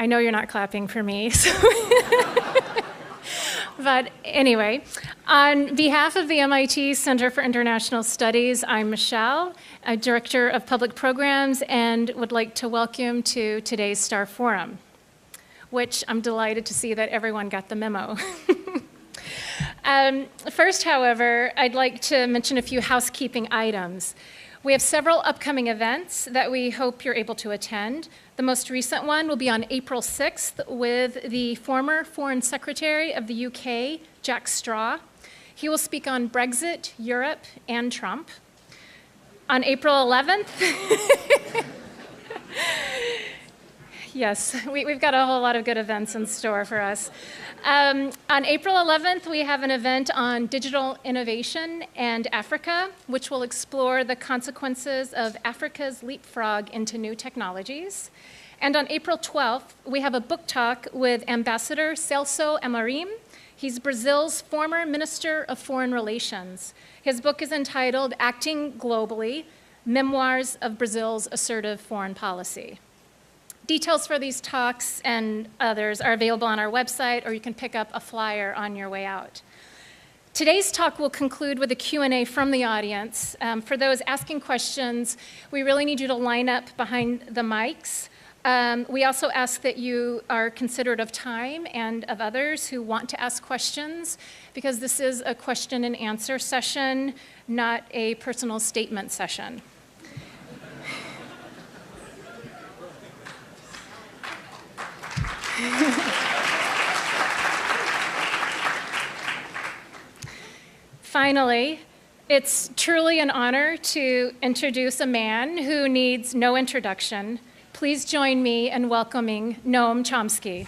I know you're not clapping for me. So but anyway, on behalf of the MIT Center for International Studies, I'm Michelle, a Director of Public Programs, and would like to welcome to today's STAR Forum, which I'm delighted to see that everyone got the memo. First, however, I'd like to mention a few housekeeping items. We have several upcoming events that we hope you're able to attend. The most recent one will be on April 6th with the former Foreign Secretary of the UK, Jack Straw. He will speak on Brexit, Europe, and Trump. On April 11th, yes, we've got a whole lot of good events in store for us. On April 11th, we have an event on digital innovation and Africa, which will explore the consequences of Africa's leapfrog into new technologies. And on April 12th, we have a book talk with Ambassador Celso Amorim. He's Brazil's former Minister of Foreign Relations. His book is entitled Acting Globally, Memoirs of Brazil's Assertive Foreign Policy. Details for these talks and others are available on our website, or you can pick up a flyer on your way out. Today's talk will conclude with a Q&A from the audience. For those asking questions, we really need you to line up behind the mics. We also ask that you are considerate of time and of others who want to ask questions, because this is a question and answer session, not a personal statement session. Finally, it's truly an honor to introduce a man who needs no introduction. Please join me in welcoming Noam Chomsky.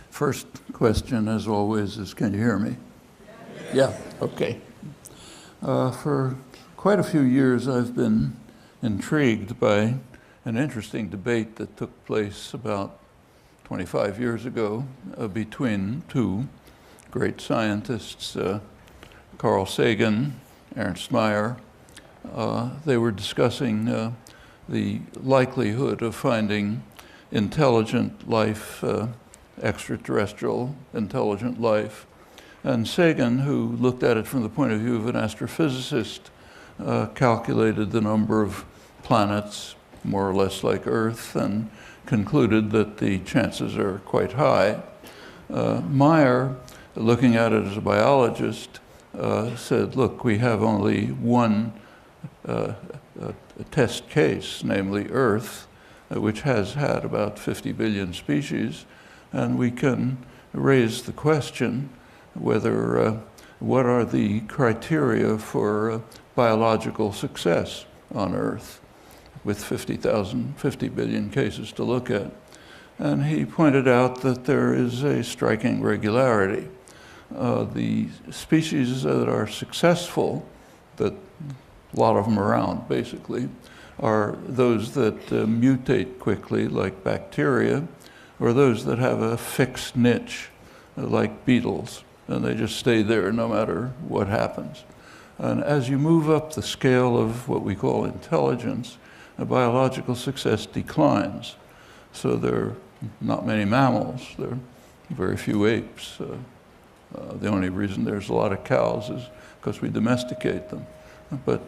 First question, as always, is can you hear me? Yeah, okay. For quite a few years, I've been intrigued by an interesting debate that took place about 25 years ago between two great scientists, Carl Sagan, Ernst Mayr. They were discussing the likelihood of finding intelligent life, extraterrestrial intelligent life. And Sagan, who looked at it from the point of view of an astrophysicist, calculated the number of planets more or less like Earth and concluded that the chances are quite high. Mayr, looking at it as a biologist, said, look, we have only one test case, namely Earth, which has had about 50 billion species, and we can raise the question whether what are the criteria for biological success on Earth with 50 billion cases to look at. And he pointed out that there is a striking regularity. The species that are successful, that a lot of them around basically, are those that mutate quickly, like bacteria, or those that have a fixed niche, like beetles, and they just stay there no matter what happens. And as you move up the scale of what we call intelligence, biological success declines. So there are not many mammals, there are very few apes. The only reason there's a lot of cows is because we domesticate them. But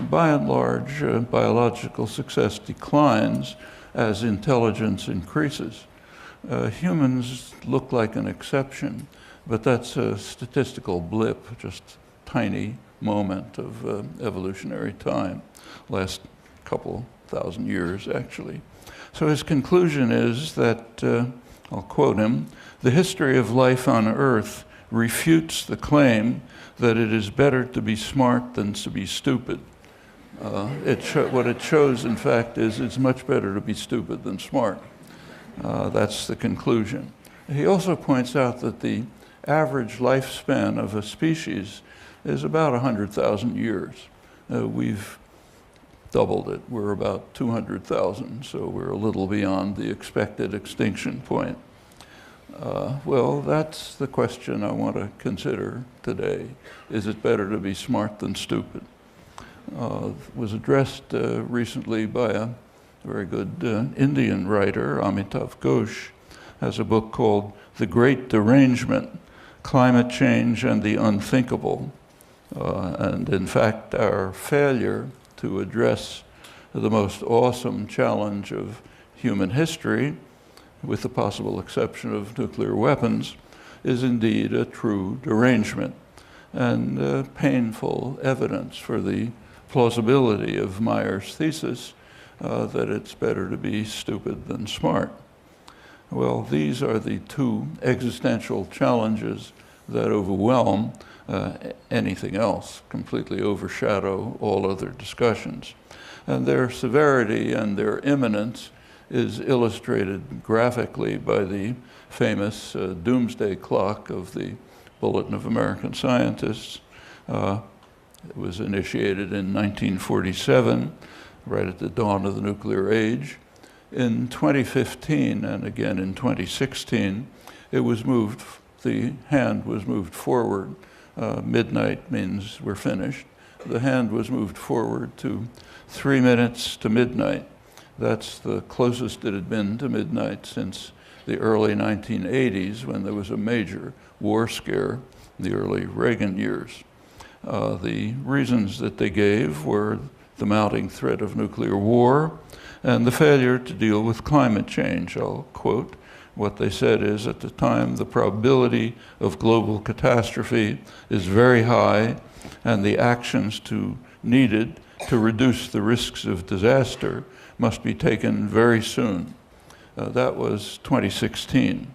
by and large, biological success declines as intelligence increases. Humans look like an exception, but that's a statistical blip, just a tiny moment of evolutionary time, last couple thousand years actually. So his conclusion is that, I'll quote him, "The history of life on Earth refutes the claim that it is better to be smart than to be stupid." What it shows, in fact, is it's much better to be stupid than smart. That's the conclusion. He also points out that the average lifespan of a species is about 100,000 years. We've doubled it. We're about 200,000, so we're a little beyond the expected extinction point. Well, that's the question I want to consider today. Is it better to be smart than stupid? It was addressed recently by a very good Indian writer, Amitav Ghosh, has a book called The Great Derangement, Climate Change and the Unthinkable. And in fact, our failure to address the most awesome challenge of human history, with the possible exception of nuclear weapons, is indeed a true derangement and painful evidence for the plausibility of Meyer's thesis that it's better to be stupid than smart. Well, these are the two existential challenges that overwhelm anything else, completely overshadow all other discussions. And their severity and their imminence is illustrated graphically by the famous doomsday clock of the Bulletin of American Scientists. It was initiated in 1947, right at the dawn of the nuclear age. In 2015 and again in 2016, it was moved, the hand was moved forward. Midnight means we're finished. The hand was moved forward to 3 minutes to midnight. That's the closest it had been to midnight since the early 1980s, when there was a major war scare in the early Reagan years. The reasons that they gave were the mounting threat of nuclear war and the failure to deal with climate change. I'll quote what they said is, at the time, the probability of global catastrophe is very high, and the actions needed to reduce the risks of disaster must be taken very soon. That was 2016.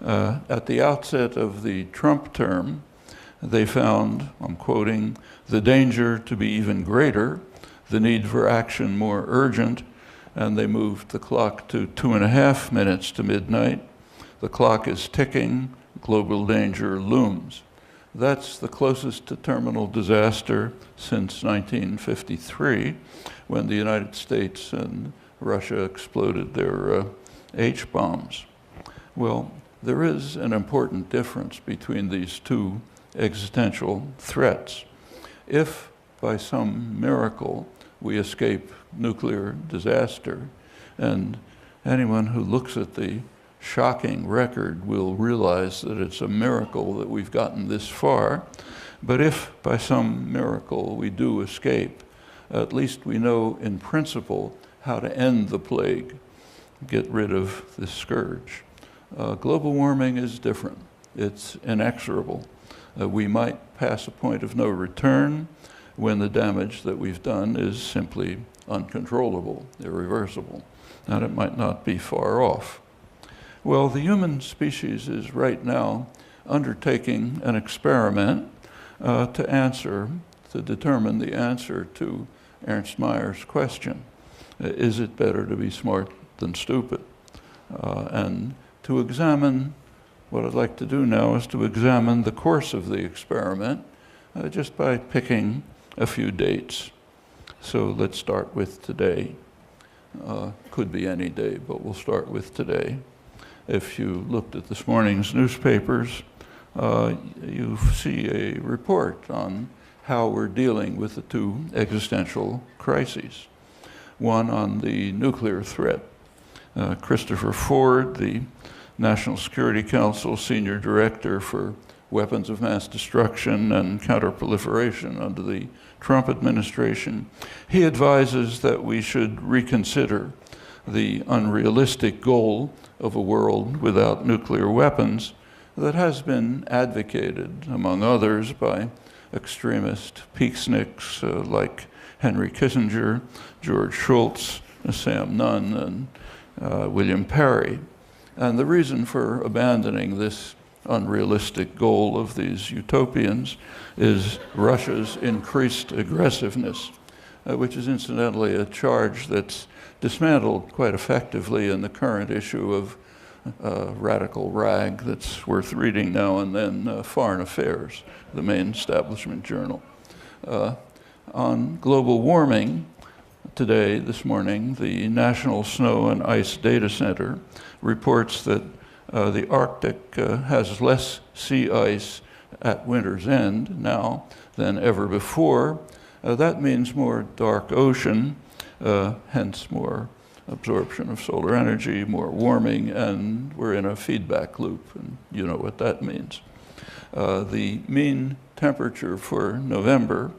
At the outset of the Trump term, they found, I'm quoting, the danger to be even greater, the need for action more urgent, and they moved the clock to 2.5 minutes to midnight. The clock is ticking, global danger looms. That's the closest to terminal disaster since 1953, when the United States and Russia exploded their H-bombs. Well, there is an important difference between these two existential threats. If by some miracle we escape nuclear disaster, and anyone who looks at the shocking record will realize that it's a miracle that we've gotten this far, but if by some miracle we do escape, at least we know in principle how to end the plague, get rid of this scourge. Global warming is different. It's inexorable. We might pass a point of no return when the damage that we've done is simply uncontrollable, irreversible, and it might not be far off. Well, the human species is right now undertaking an experiment to determine the answer to Ernst Mayer's question. Is it better to be smart than stupid? And to examine, what I'd like to do now is to examine the course of the experiment just by picking a few dates. So let's start with today. Could be any day, but we'll start with today. If you looked at this morning's newspapers, you see a report on how we're dealing with the two existential crises. One on the nuclear threat. Christopher Ford, the National Security Council Senior Director for Weapons of Mass Destruction and Counterproliferation under the Trump administration, he advises that we should reconsider the unrealistic goal of a world without nuclear weapons that has been advocated, among others, by extremist peaceniks like Henry Kissinger, George Shultz, Sam Nunn, and William Perry. And the reason for abandoning this unrealistic goal of these utopians is Russia's increased aggressiveness, which is incidentally a charge that's dismantled quite effectively in the current issue of radical rag that's worth reading now and then, Foreign Affairs, the main establishment journal. On global warming, today, this morning, the National Snow and Ice Data Center reports that the Arctic has less sea ice at winter's end now than ever before. That means more dark ocean, hence more absorption of solar energy, more warming, and we're in a feedback loop, and you know what that means. The mean temperature for November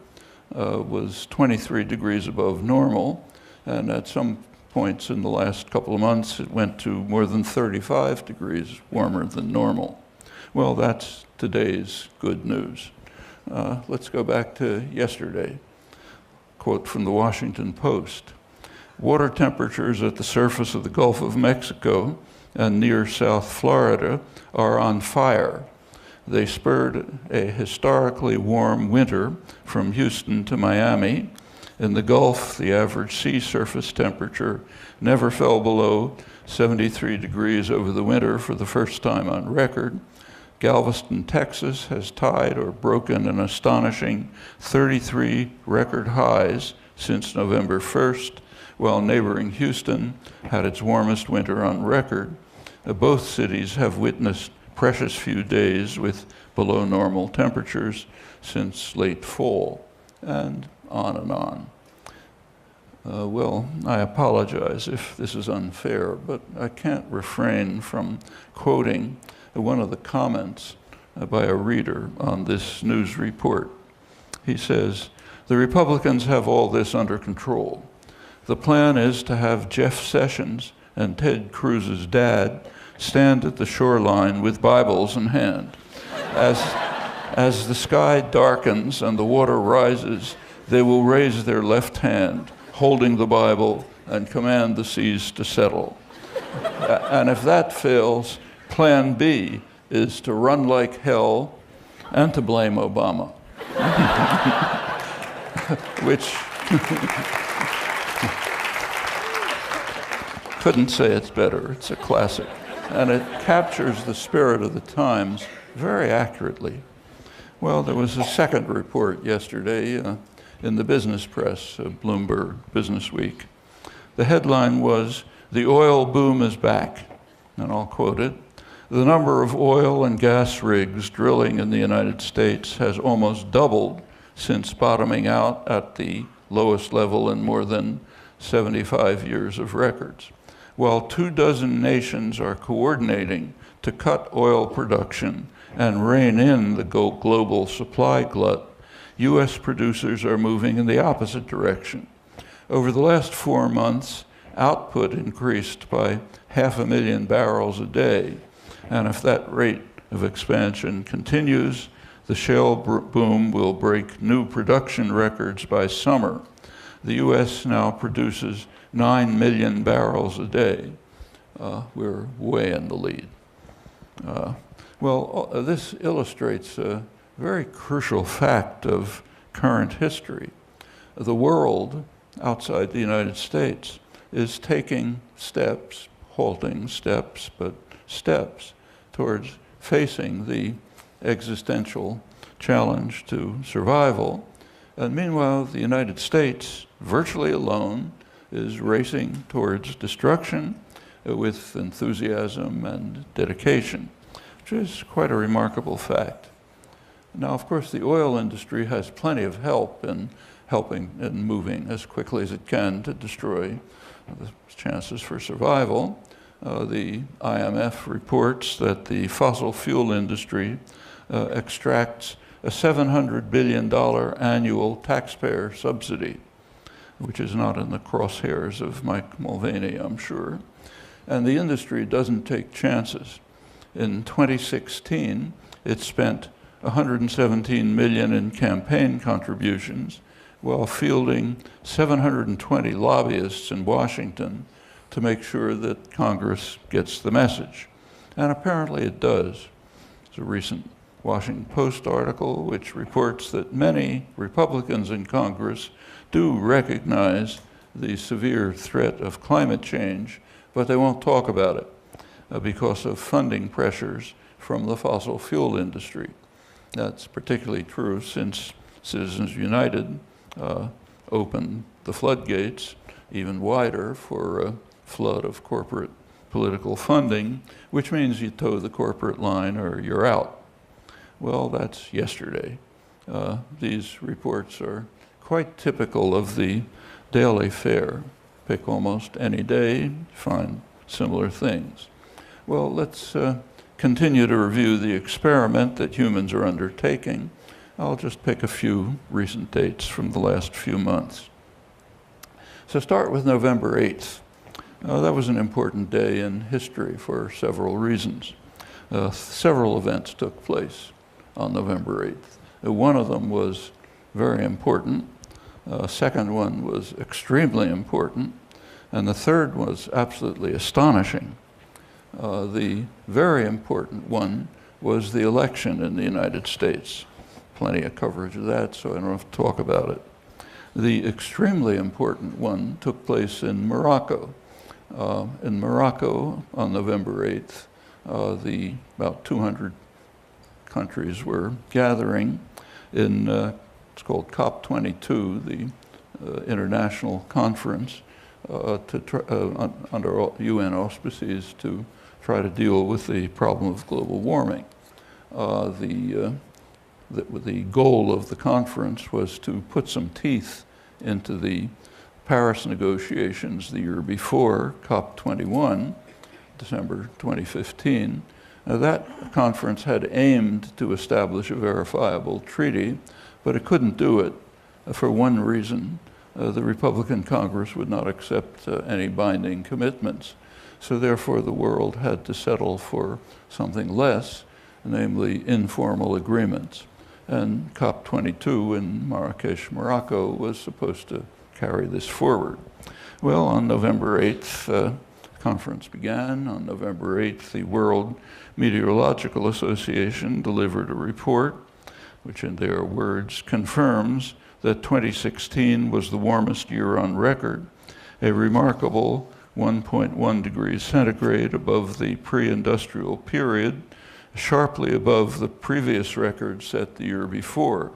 was 23 degrees above normal, and at some points in the last couple of months it went to more than 35 degrees warmer than normal. Well, that's today's good news. Let's go back to yesterday. Quote from the Washington Post. Water temperatures at the surface of the Gulf of Mexico and near South Florida are on fire. They spurred a historically warm winter from Houston to Miami. In the Gulf, the average sea surface temperature never fell below 73 degrees over the winter for the first time on record. Galveston, Texas has tied or broken an astonishing 33 record highs since November 1st, while neighboring Houston had its warmest winter on record. Both cities have witnessed precious few days with below normal temperatures since late fall, and on and on. Well, I apologize if this is unfair, but I can't refrain from quoting one of the comments by a reader on this news report. He says, "The Republicans have all this under control. The plan is to have Jeff Sessions and Ted Cruz's dad stand at the shoreline with Bibles in hand. As the sky darkens and the water rises, they will raise their left hand, holding the Bible, and command the seas to settle. And if that fails, Plan B is to run like hell and to blame Obama." Which couldn't say it's better. It's a classic. And it captures the spirit of the times very accurately. Well, there was a second report yesterday in the business press, Bloomberg Business Week. The headline was, "The oil boom is back," and I'll quote it. "The number of oil and gas rigs drilling in the United States has almost doubled since bottoming out at the lowest level in more than 75 years of records. While 24 nations are coordinating to cut oil production and rein in the global supply glut, U.S. producers are moving in the opposite direction. Over the last 4 months, output increased by 500,000 barrels a day, and if that rate of expansion continues, the shale boom will break new production records by summer. The U.S. now produces 9 million barrels a day. We're way in the lead. This illustrates a very crucial fact of current history. The world outside the United States is taking steps, halting steps, but steps towards facing the existential challenge to survival. And meanwhile, the United States, virtually alone, is racing towards destruction with enthusiasm and dedication, which is quite a remarkable fact. Now, of course, the oil industry has plenty of help in helping and moving as quickly as it can to destroy the chances for survival. The IMF reports that the fossil fuel industry extracts a $700 billion annual taxpayer subsidy, which is not in the crosshairs of Mike Mulvaney, I'm sure. And the industry doesn't take chances. In 2016, it spent $117 million in campaign contributions while fielding 720 lobbyists in Washington to make sure that Congress gets the message. And apparently it does. There's a recent Washington Post article which reports that many Republicans in Congress do recognize the severe threat of climate change, but they won't talk about it because of funding pressures from the fossil fuel industry. That's particularly true since Citizens United open the floodgates even wider for a flood of corporate political funding, which means you toe the corporate line or you're out. Well, that's yesterday. These reports are quite typical of the daily fare. Pick almost any day, find similar things. Well, let's continue to review the experiment that humans are undertaking. I'll just pick a few recent dates from the last few months. So start with November 8th. That was an important day in history for several reasons. Several events took place on November 8th. One of them was very important. Second one was extremely important. And the third was absolutely astonishing. The very important one was the election in the United States. Plenty of coverage of that, so I don't have to talk about it. The extremely important one took place in Morocco. In Morocco, on November 8th, about 200 countries were gathering in, it's called COP22, the international conference under UN auspices to try to deal with the problem of global warming. The goal of the conference was to put some teeth into the Paris negotiations the year before, COP21, December 2015. That conference had aimed to establish a verifiable treaty, but it couldn't do it for one reason. The Republican Congress would not accept any binding commitments. So therefore the world had to settle for something less, namely informal agreements. And COP22 in Marrakesh, Morocco was supposed to carry this forward. Well, on November 8th, the conference began. On November 8th, the World Meteorological Association delivered a report, which in their words confirms that 2016 was the warmest year on record, a remarkable 1.1 degrees centigrade above the pre-industrial period, sharply above the previous record set the year before,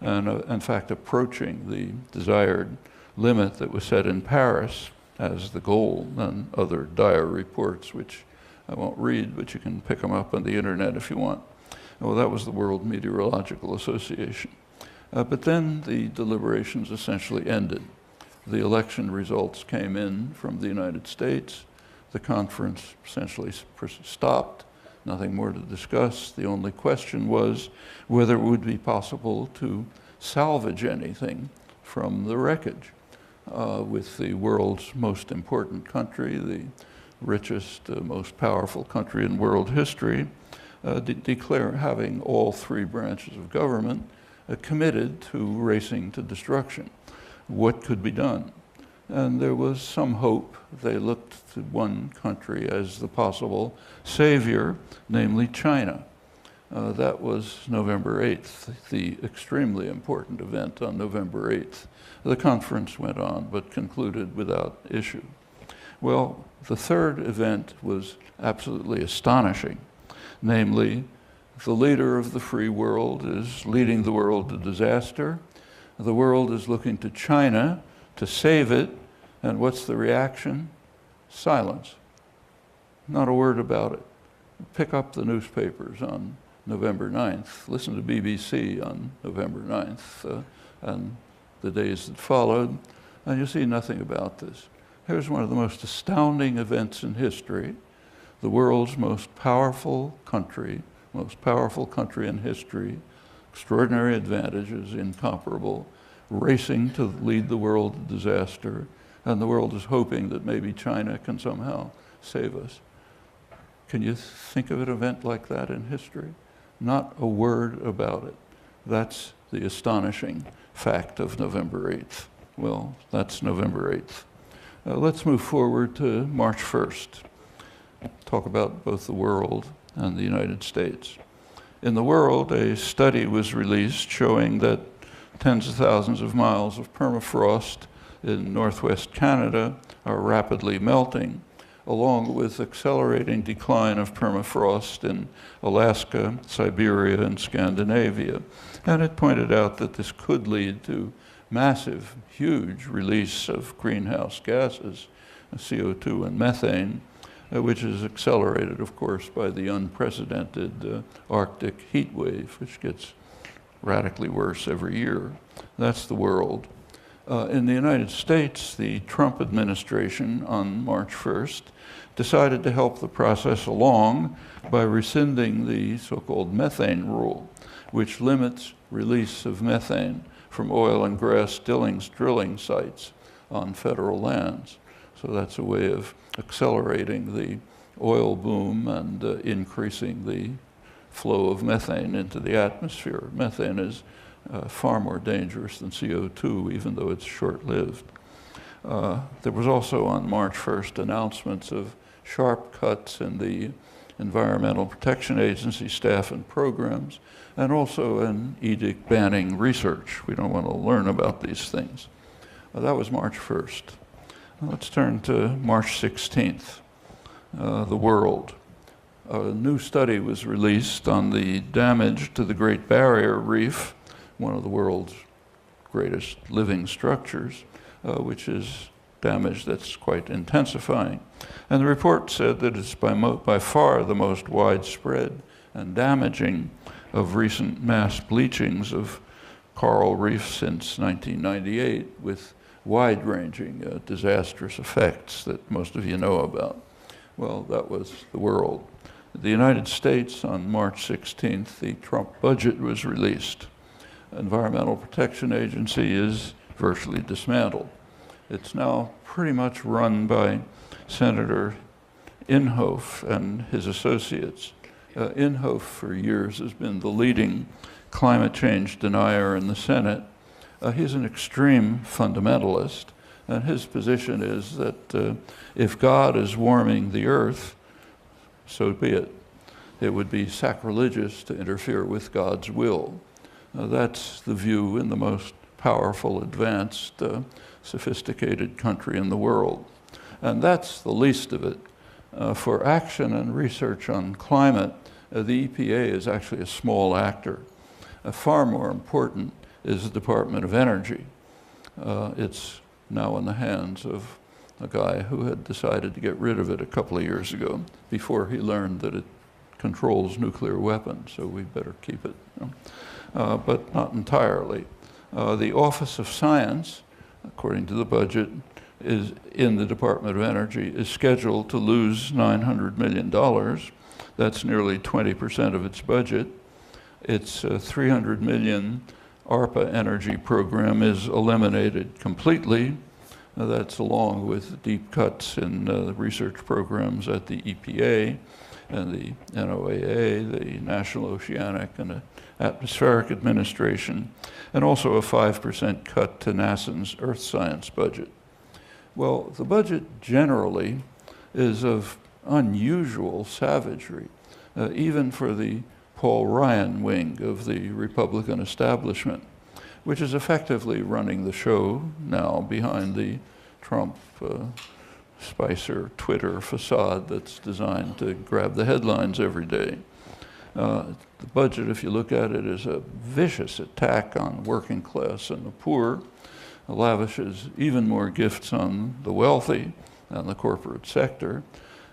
and in fact approaching the desired limit that was set in Paris as the goal, and other dire reports, which I won't read, but you can pick them up on the internet if you want. Well, that was the World Meteorological Association. But then the deliberations essentially ended. The election results came in from the United States. The conference essentially stopped. Nothing more to discuss. The only question was whether it would be possible to salvage anything from the wreckage, with the world's most important country, the richest, most powerful country in world history, having all three branches of government committed to racing to destruction. What could be done? And there was some hope. They looked to one country as the possible savior, namely China. That was November 8th, the extremely important event on November 8th. The conference went on, but concluded without issue. Well, the third event was absolutely astonishing. Namely, the leader of the free world is leading the world to disaster. The world is looking to China to save it. And what's the reaction? Silence. Not a word about it. Pick up the newspapers on November 9th. Listen to BBC on November 9th and the days that followed, and you see nothing about this. Here's one of the most astounding events in history. The world's most powerful country in history, extraordinary advantages, incomparable, racing to lead the world to disaster, and the world is hoping that maybe China can somehow save us. Can you think of an event like that in history? Not a word about it. That's the astonishing fact of November 8th. Well, that's November 8th. Let's move forward to March 1st. Talk about both the world and the United States. In the world, a study was released showing that tens of thousands of miles of permafrost in northwest Canada are rapidly melting. along with accelerating decline of permafrost in Alaska, Siberia, and Scandinavia. And it pointed out that this could lead to massive, huge release of greenhouse gases, CO2 and methane, which is accelerated, of course, by the unprecedented Arctic heat wave, which gets radically worse every year. That's the world. In the United States, the Trump administration on March 1st decided to help the process along by rescinding the so-called methane rule, which limits release of methane from oil and gas drilling sites on federal lands. So that's a way of accelerating the oil boom and increasing the flow of methane into the atmosphere. Methane is far more dangerous than CO2, even though it's short-lived. There was also on March 1st announcements of sharp cuts in the Environmental Protection Agency staff and programs, and also an edict banning research. We don't want to learn about these things. That was March 1st. Let's turn to March 16th, the world. A new study was released on the damage to the Great Barrier Reef, one of the world's greatest living structures, which is damage that's quite intensifying. And the report said that it's by far the most widespread and damaging of recent mass bleachings of coral reefs since 1998, with wide-ranging disastrous effects that most of you know about. Well, that was the world. The United States, on March 16th, the Trump budget was released. Environmental Protection Agency is virtually dismantled. It's now pretty much run by Senator Inhofe and his associates. Inhofe for years has been the leading climate change denier in the Senate. He's an extreme fundamentalist, and his position is that if God is warming the earth, so be it. It would be sacrilegious to interfere with God's will. That's the view in the most powerful, advanced, sophisticated country in the world. And that's the least of it. For action and research on climate, the EPA is actually a small actor. Far more important is the Department of Energy. It's now in the hands of a guy who had decided to get rid of it a couple of years ago, before he learned that it controls nuclear weapons, so we better keep it. But not entirely. The Office of Science, according to the budget, is in the Department of Energy, is scheduled to lose $900 million. That's nearly 20% of its budget. Its $300 million ARPA energy program is eliminated completely. That's along with deep cuts in the research programs at the EPA and the NOAA, the National Oceanic and Atmospheric Administration, and also a 5% cut to NASA's Earth Science budget. Well, the budget generally is of unusual savagery, even for the Paul Ryan wing of the Republican establishment, which is effectively running the show now behind the Trump Spicer Twitter facade that's designed to grab the headlines every day. The budget, if you look at it, is a vicious attack on working class and the poor, lavishes even more gifts on the wealthy and the corporate sector,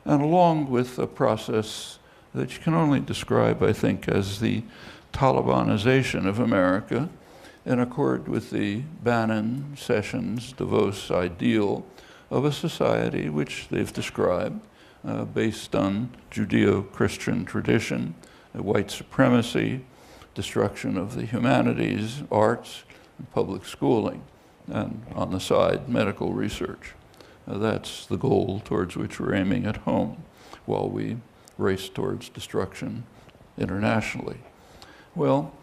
and along with a process that you can only describe, I think, as the Talibanization of America, in accord with the Bannon, Sessions, DeVos ideal of a society which they've described based on Judeo-Christian tradition, white supremacy, destruction of the humanities, arts, and public schooling, and on the side, medical research. That's the goal towards which we're aiming at home, while we race towards destruction internationally. Well,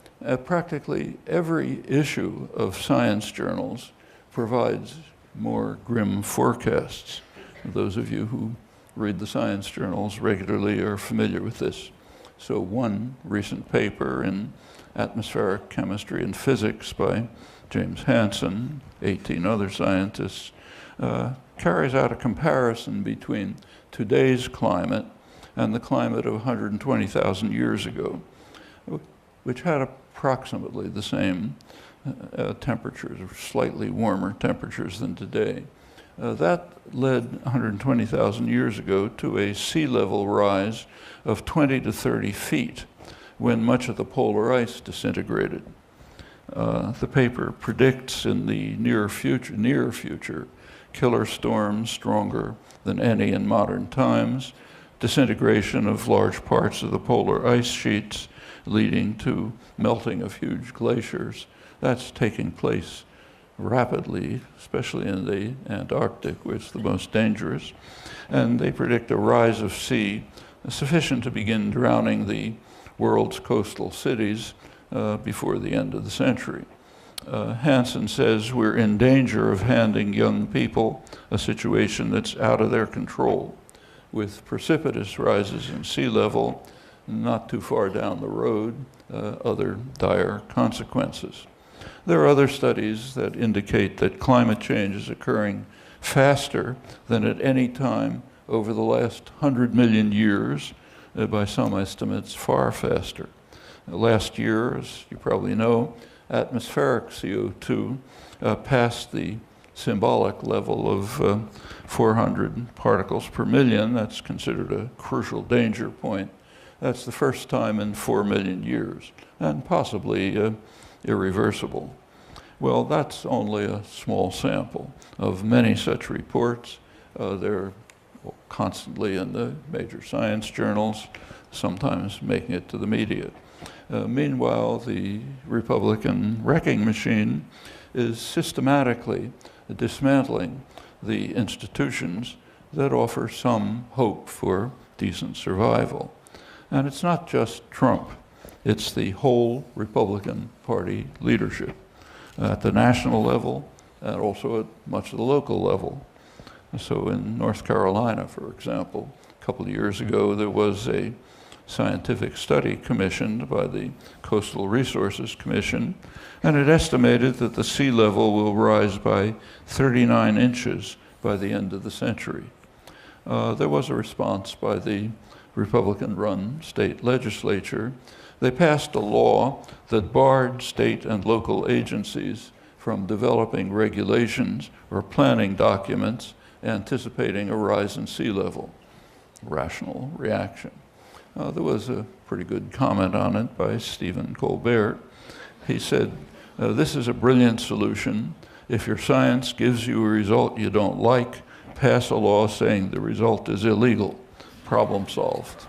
practically every issue of science journals provides more grim forecasts. Those of you who read the science journals regularly are familiar with this. So one recent paper in Atmospheric Chemistry and Physics by James Hansen, 18 other scientists, carries out a comparison between today's climate and the climate of 120,000 years ago, which had approximately the same temperatures, or slightly warmer temperatures than today. That led 120,000 years ago to a sea level rise of 20 to 30 feet when much of the polar ice disintegrated. The paper predicts in the near future, killer storms stronger than any in modern times, disintegration of large parts of the polar ice sheets, leading to melting of huge glaciers. That's taking place rapidly, especially in the Antarctic, which is the most dangerous. And they predict a rise of sea sufficient to begin drowning the world's coastal cities before the end of the century. Hansen says we're in danger of handing young people a situation that's out of their control, with precipitous rises in sea level, not too far down the road, other dire consequences. There are other studies that indicate that climate change is occurring faster than at any time over the last 100 million years, by some estimates far faster. Last year, as you probably know, atmospheric CO2 passed the symbolic level of 400 particles per million. That's considered a crucial danger point. That's the first time in 4 million years, and possibly irreversible. Well, that's only a small sample of many such reports. They're constantly in the major science journals, sometimes making it to the media. Meanwhile, the Republican wrecking machine is systematically dismantling the institutions that offer some hope for decent survival. And it's not just Trump, it's the whole Republican Party leadership at the national level and also at much of the local level. So in North Carolina, for example, a couple of years ago, there was a scientific study commissioned by the Coastal Resources Commission, and it estimated that the sea level will rise by 39 inches by the end of the century. There was a response by the Republican-run state legislature. They passed a law that barred state and local agencies from developing regulations or planning documents anticipating a rise in sea level. Rational reaction. There was a pretty good comment on it by Stephen Colbert. He said, this is a brilliant solution. If your science gives you a result you don't like, pass a law saying the result is illegal. Problem solved.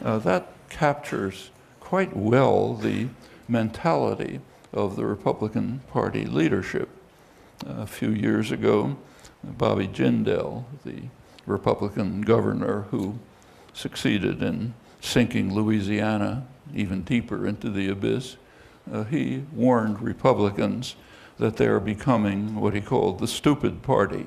That captures quite well the mentality of the Republican Party leadership. A few years ago, Bobby Jindal, the Republican governor who succeeded in sinking Louisiana even deeper into the abyss, he warned Republicans that they are becoming what he called the stupid party.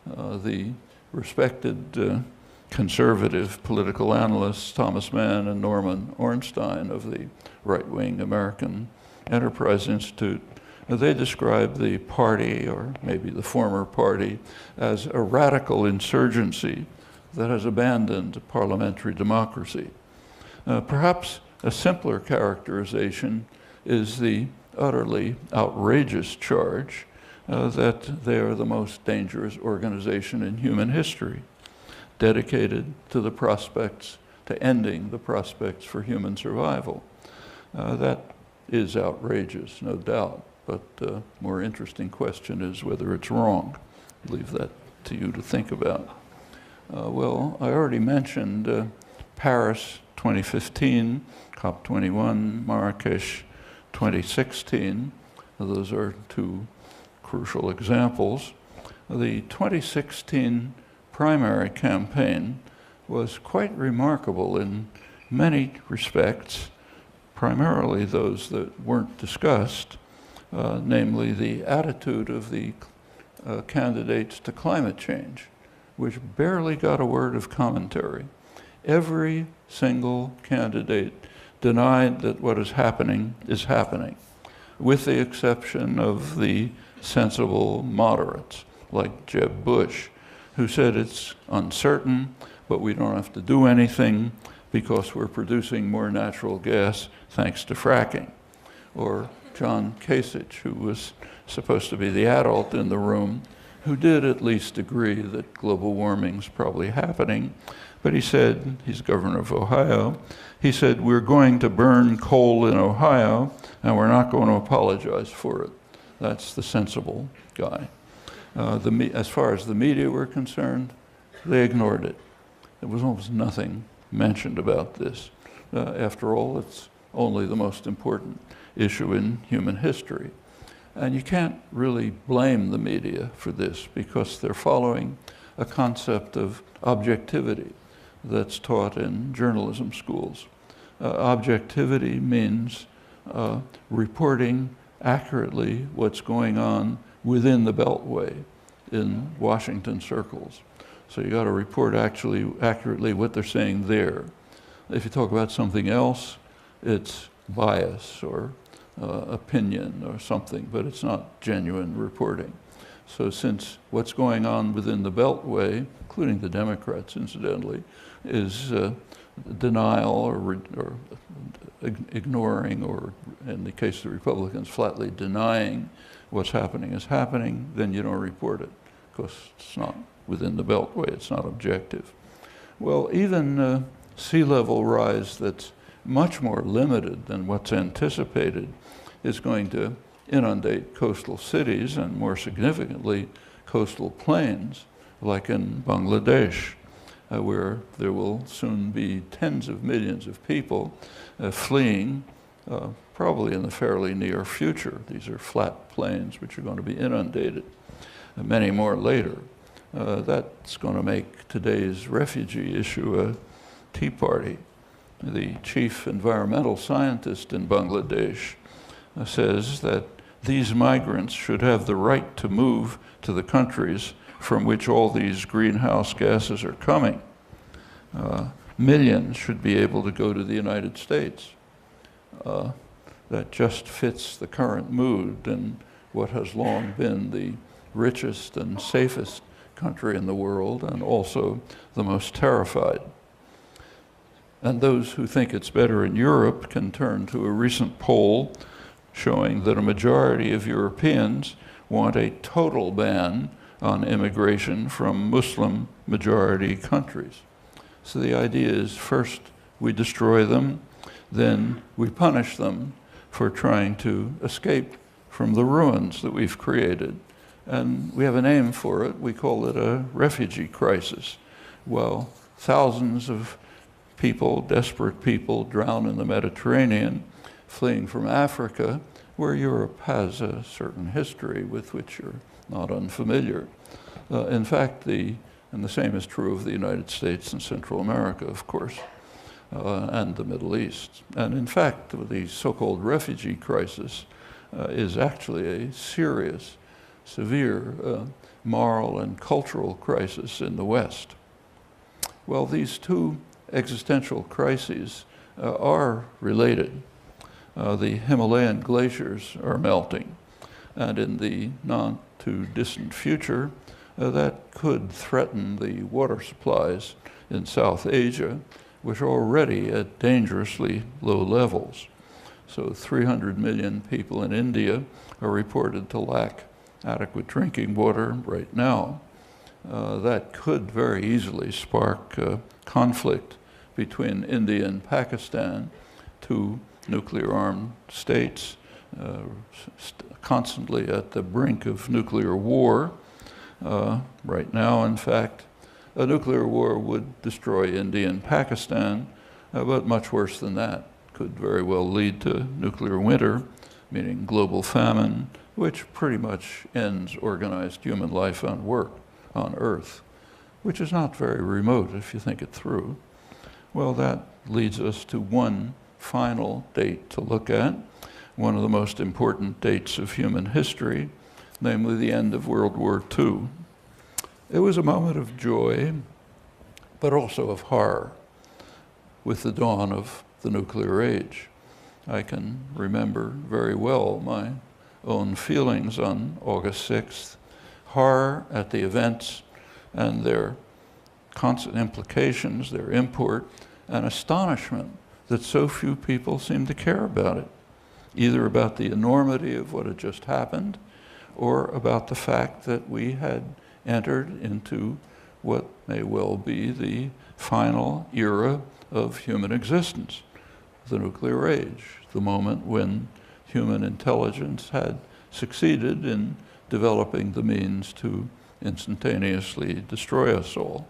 The respected conservative political analysts Thomas Mann and Norman Ornstein of the right-wing American Enterprise Institute, they describe the party, or maybe the former party, as a radical insurgency that has abandoned parliamentary democracy. Perhaps a simpler characterization is the utterly outrageous charge that they are the most dangerous organization in human history, dedicated to the prospects, to ending the prospects for human survival. That is outrageous, no doubt, but the more interesting question is whether it's wrong. I'll leave that to you to think about. Well, I already mentioned Paris 2015, COP21, Marrakesh 2016. Those are two crucial examples. The 2016 primary campaign was quite remarkable in many respects, primarily those that weren't discussed, namely the attitude of the candidates to climate change, which barely got a word of commentary. Every single candidate denied that what is happening, with the exception of the sensible moderates, like Jeb Bush, who said it's uncertain, but we don't have to do anything because we're producing more natural gas thanks to fracking. Or John Kasich, who was supposed to be the adult in the room, who did at least agree that global warming's probably happening, but he said, he's governor of Ohio, he said, we're going to burn coal in Ohio, and we're not going to apologize for it. That's the sensible guy. As far as the media were concerned, they ignored it. There was almost nothing mentioned about this. After all, it's only the most important issue in human history. And you can't really blame the media for this because they're following a concept of objectivity that's taught in journalism schools. Objectivity means reporting accurately what's going on within the Beltway in Washington circles. So you got to report accurately what they're saying there. If you talk about something else, it's bias or opinion or something, but it's not genuine reporting. So since what's going on within the Beltway, including the Democrats incidentally, is denial or ignoring, or in the case of the Republicans, flatly denying what's happening is happening, then you don't report it because it's not within the Beltway, it's not objective. Well, even sea level rise that's much more limited than what's anticipated is going to inundate coastal cities and, more significantly, coastal plains, like in Bangladesh, where there will soon be tens of millions of people fleeing, probably in the fairly near future. These are flat plains which are going to be inundated, many more later. That's going to make today's refugee issue a tea party. The chief environmental scientist in Bangladesh says that these migrants should have the right to move to the countries from which all these greenhouse gases are coming. Millions should be able to go to the United States. That just fits the current mood in what has long been the richest and safest country in the world, and also the most terrified. And those who think it's better in Europe can turn to a recent poll showing that a majority of Europeans want a total ban on immigration from Muslim-majority countries. So the idea is first we destroy them, then we punish them for trying to escape from the ruins that we've created. And we have a name for it. We call it a refugee crisis. Well, thousands of people, desperate people, drown in the Mediterranean, fleeing from Africa, where Europe has a certain history with which you're not unfamiliar. In fact, and the same is true of the United States and Central America, of course, and the Middle East. And in fact, the so-called refugee crisis is actually a serious, severe moral and cultural crisis in the West. Well, these two existential crises are related. The Himalayan glaciers are melting, and in the not-too-distant future, that could threaten the water supplies in South Asia, which are already at dangerously low levels. So 300 million people in India are reported to lack adequate drinking water right now. That could very easily spark conflict between India and Pakistan, two nuclear-armed states constantly at the brink of nuclear war. Right now, in fact, a nuclear war would destroy India and Pakistan, but much worse than that. Could very well lead to nuclear winter, meaning global famine, which pretty much ends organized human life on Earth, which is not very remote if you think it through. Well, that leads us to one final date to look at, one of the most important dates of human history, namely the end of World War II. It was a moment of joy, but also of horror. with the dawn of the nuclear age. I can remember very well my own feelings on August 6th, horror at the events and their constant implications, their import, and astonishment that so few people seem to care about it, either about the enormity of what had just happened or about the fact that we had entered into what may well be the final era of human existence, the nuclear age, the moment when human intelligence had succeeded in developing the means to instantaneously destroy us all.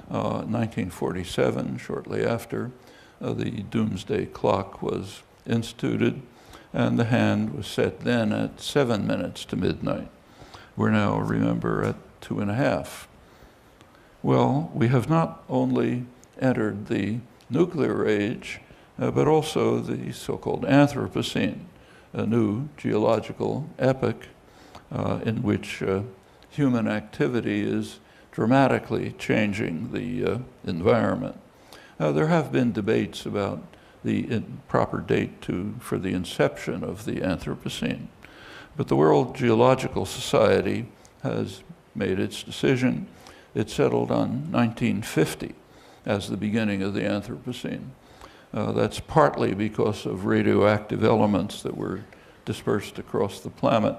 1947, shortly after, the doomsday clock was instituted, and the hand was set then at 7 minutes to midnight. We're now, remember, at 2.5. Well, we have not only entered the nuclear age, but also the so-called Anthropocene, a new geological epoch in which human activity is dramatically changing the environment. There have been debates about the proper date for the inception of the Anthropocene, but the World Geological Society has made its decision. It settled on 1950 as the beginning of the Anthropocene. That's partly because of radioactive elements that were dispersed across the planet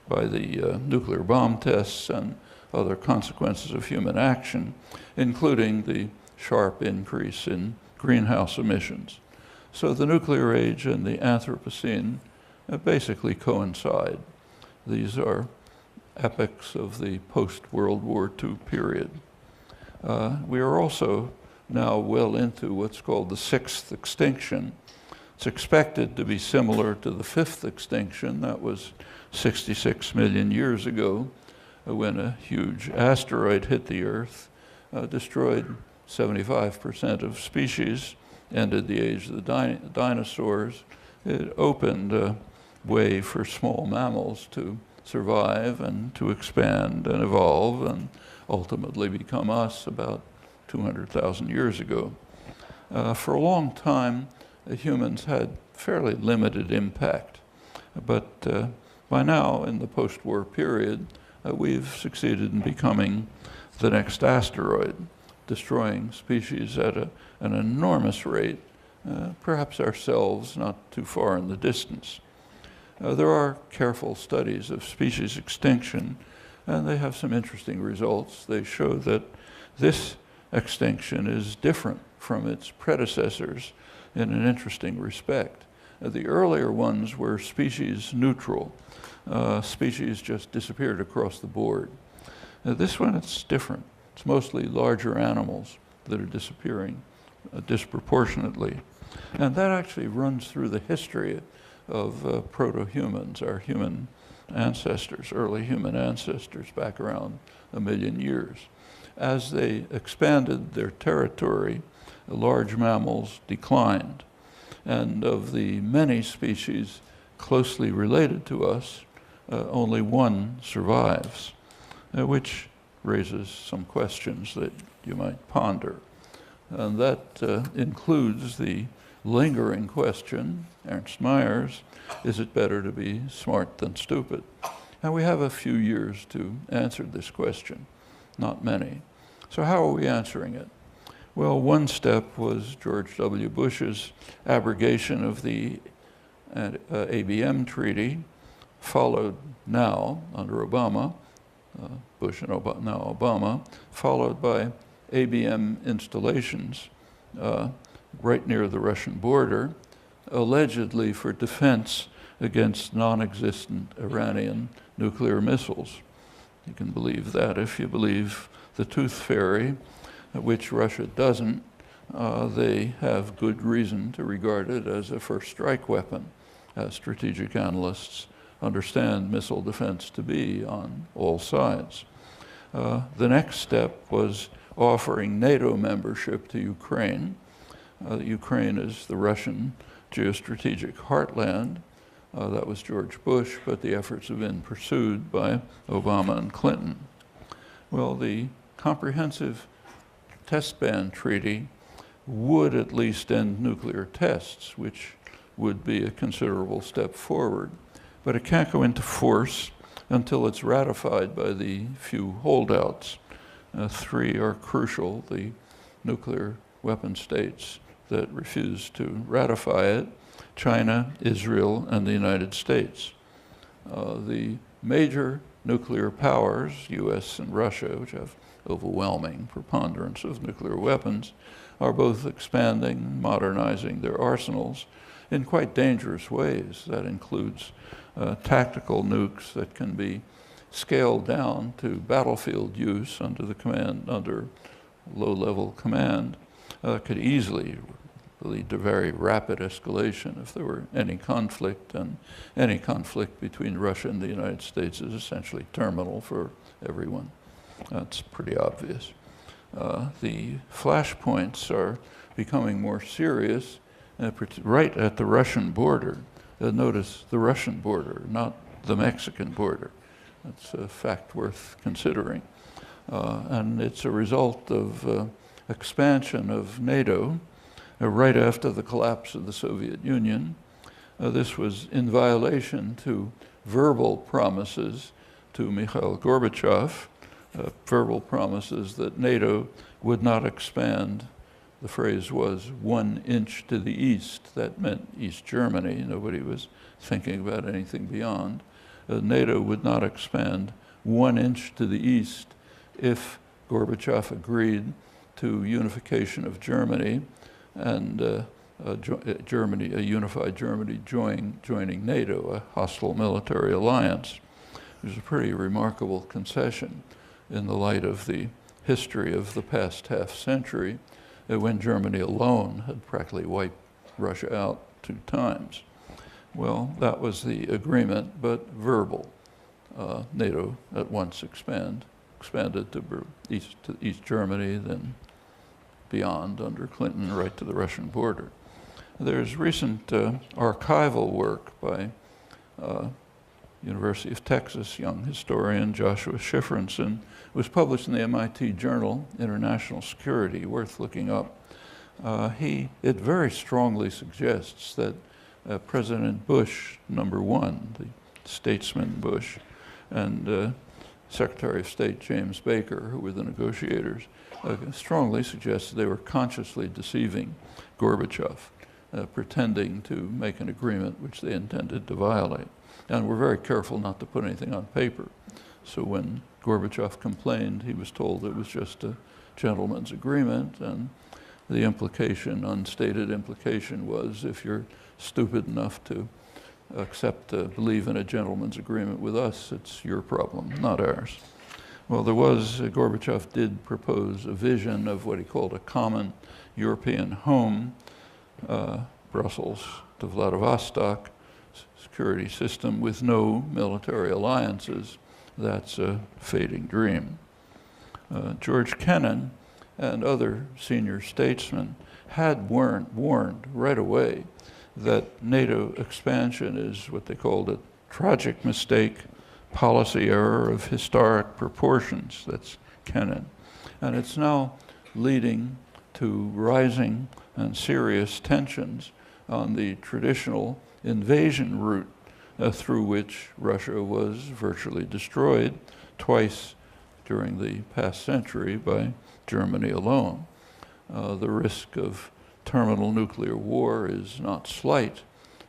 by the nuclear bomb tests and other consequences of human action, including the sharp increase in greenhouse emissions. So the nuclear age and the Anthropocene basically coincide. These are epochs of the post-World War II period. We are also now well into what's called the sixth extinction. It's expected to be similar to the fifth extinction. That was 66 million years ago, when a huge asteroid hit the Earth, destroyed 75% of species, ended the age of the dinosaurs. It opened a way for small mammals to survive and to expand and evolve and ultimately become us about 200,000 years ago. For a long time, humans had fairly limited impact, but by now, in the post-war period, we've succeeded in becoming the next asteroid, destroying species at an enormous rate, perhaps ourselves not too far in the distance. There are careful studies of species extinction, and they have some interesting results. They show that this extinction is different from its predecessors in an interesting respect. The earlier ones were species neutral. Species just disappeared across the board. This one, it's different. It's mostly larger animals that are disappearing disproportionately. And that actually runs through the history of proto-humans, our human ancestors, early human ancestors back around 1 million years. As they expanded their territory, large mammals declined. And of the many species closely related to us, only one survives, which raises some questions that you might ponder. And that includes the lingering question, Ernst Mayer's, is it better to be smart than stupid? And we have a few years to answer this question, not many. So how are we answering it? Well, one step was George W. Bush's abrogation of the ABM treaty, followed now under Obama, Bush and now Obama, followed by ABM installations right near the Russian border, allegedly for defense against non-existent Iranian nuclear missiles. You can believe that if you believe the tooth fairy, which Russia doesn't. They have good reason to regard it as a first strike weapon, as strategic analysts understand missile defense to be on all sides. The next step was offering NATO membership to Ukraine. Ukraine is the Russian geostrategic heartland. That was George Bush, but the efforts have been pursued by Obama and Clinton. Well, the Comprehensive Test Ban Treaty would at least end nuclear tests, which would be a considerable step forward. But it can't go into force until it's ratified by the few holdouts. Three are crucial: the nuclear weapon states that refuse to ratify it, China, Israel, and the United States. The major nuclear powers, US and Russia, which have overwhelming preponderance of nuclear weapons, are both expanding, modernizing their arsenals in quite dangerous ways. That includes tactical nukes that can be scaled down to battlefield use under low-level command. Could easily lead to very rapid escalation if there were any conflict, and any conflict between Russia and the United States is essentially terminal for everyone. That's pretty obvious. The flashpoints are becoming more serious right at the Russian border. Notice the Russian border, not the Mexican border. That's a fact worth considering. And it's a result of expansion of NATO right after the collapse of the Soviet Union. This was in violation to verbal promises to Mikhail Gorbachev, verbal promises that NATO would not expand. The phrase was 1 inch to the east. That meant East Germany. Nobody was thinking about anything beyond. NATO would not expand 1 inch to the east if Gorbachev agreed to unification of Germany and a unified Germany joining NATO, a hostile military alliance. It was a pretty remarkable concession in the light of the history of the past half century, when Germany alone had practically wiped Russia out 2 times. Well, that was the agreement, but verbal. NATO at once expanded to East Germany, then beyond under Clinton, right to the Russian border. There's recent archival work by University of Texas young historian Joshua Schifrinson. It was published in the MIT Journal, International Security, worth looking up. It very strongly suggests that President Bush, #1, the statesman Bush, and Secretary of State James Baker, who were the negotiators, strongly suggested they were consciously deceiving Gorbachev, pretending to make an agreement which they intended to violate. And were very careful not to put anything on paper. So when Gorbachev complained, he was told it was just a gentleman's agreement, and the implication, unstated implication, was if you're stupid enough to believe in a gentleman's agreement with us, it's your problem, not ours. Well, Gorbachev did propose a vision of what he called a common European home, Brussels to Vladivostok, security system with no military alliances. That's a fading dream. George Kennan and other senior statesmen had warned right away that NATO expansion is what they called a tragic mistake, policy error of historic proportions. That's Kennan. And it's now leading to rising and serious tensions on the traditional invasion route through which Russia was virtually destroyed twice during the past century by Germany alone. The risk of terminal nuclear war is not slight,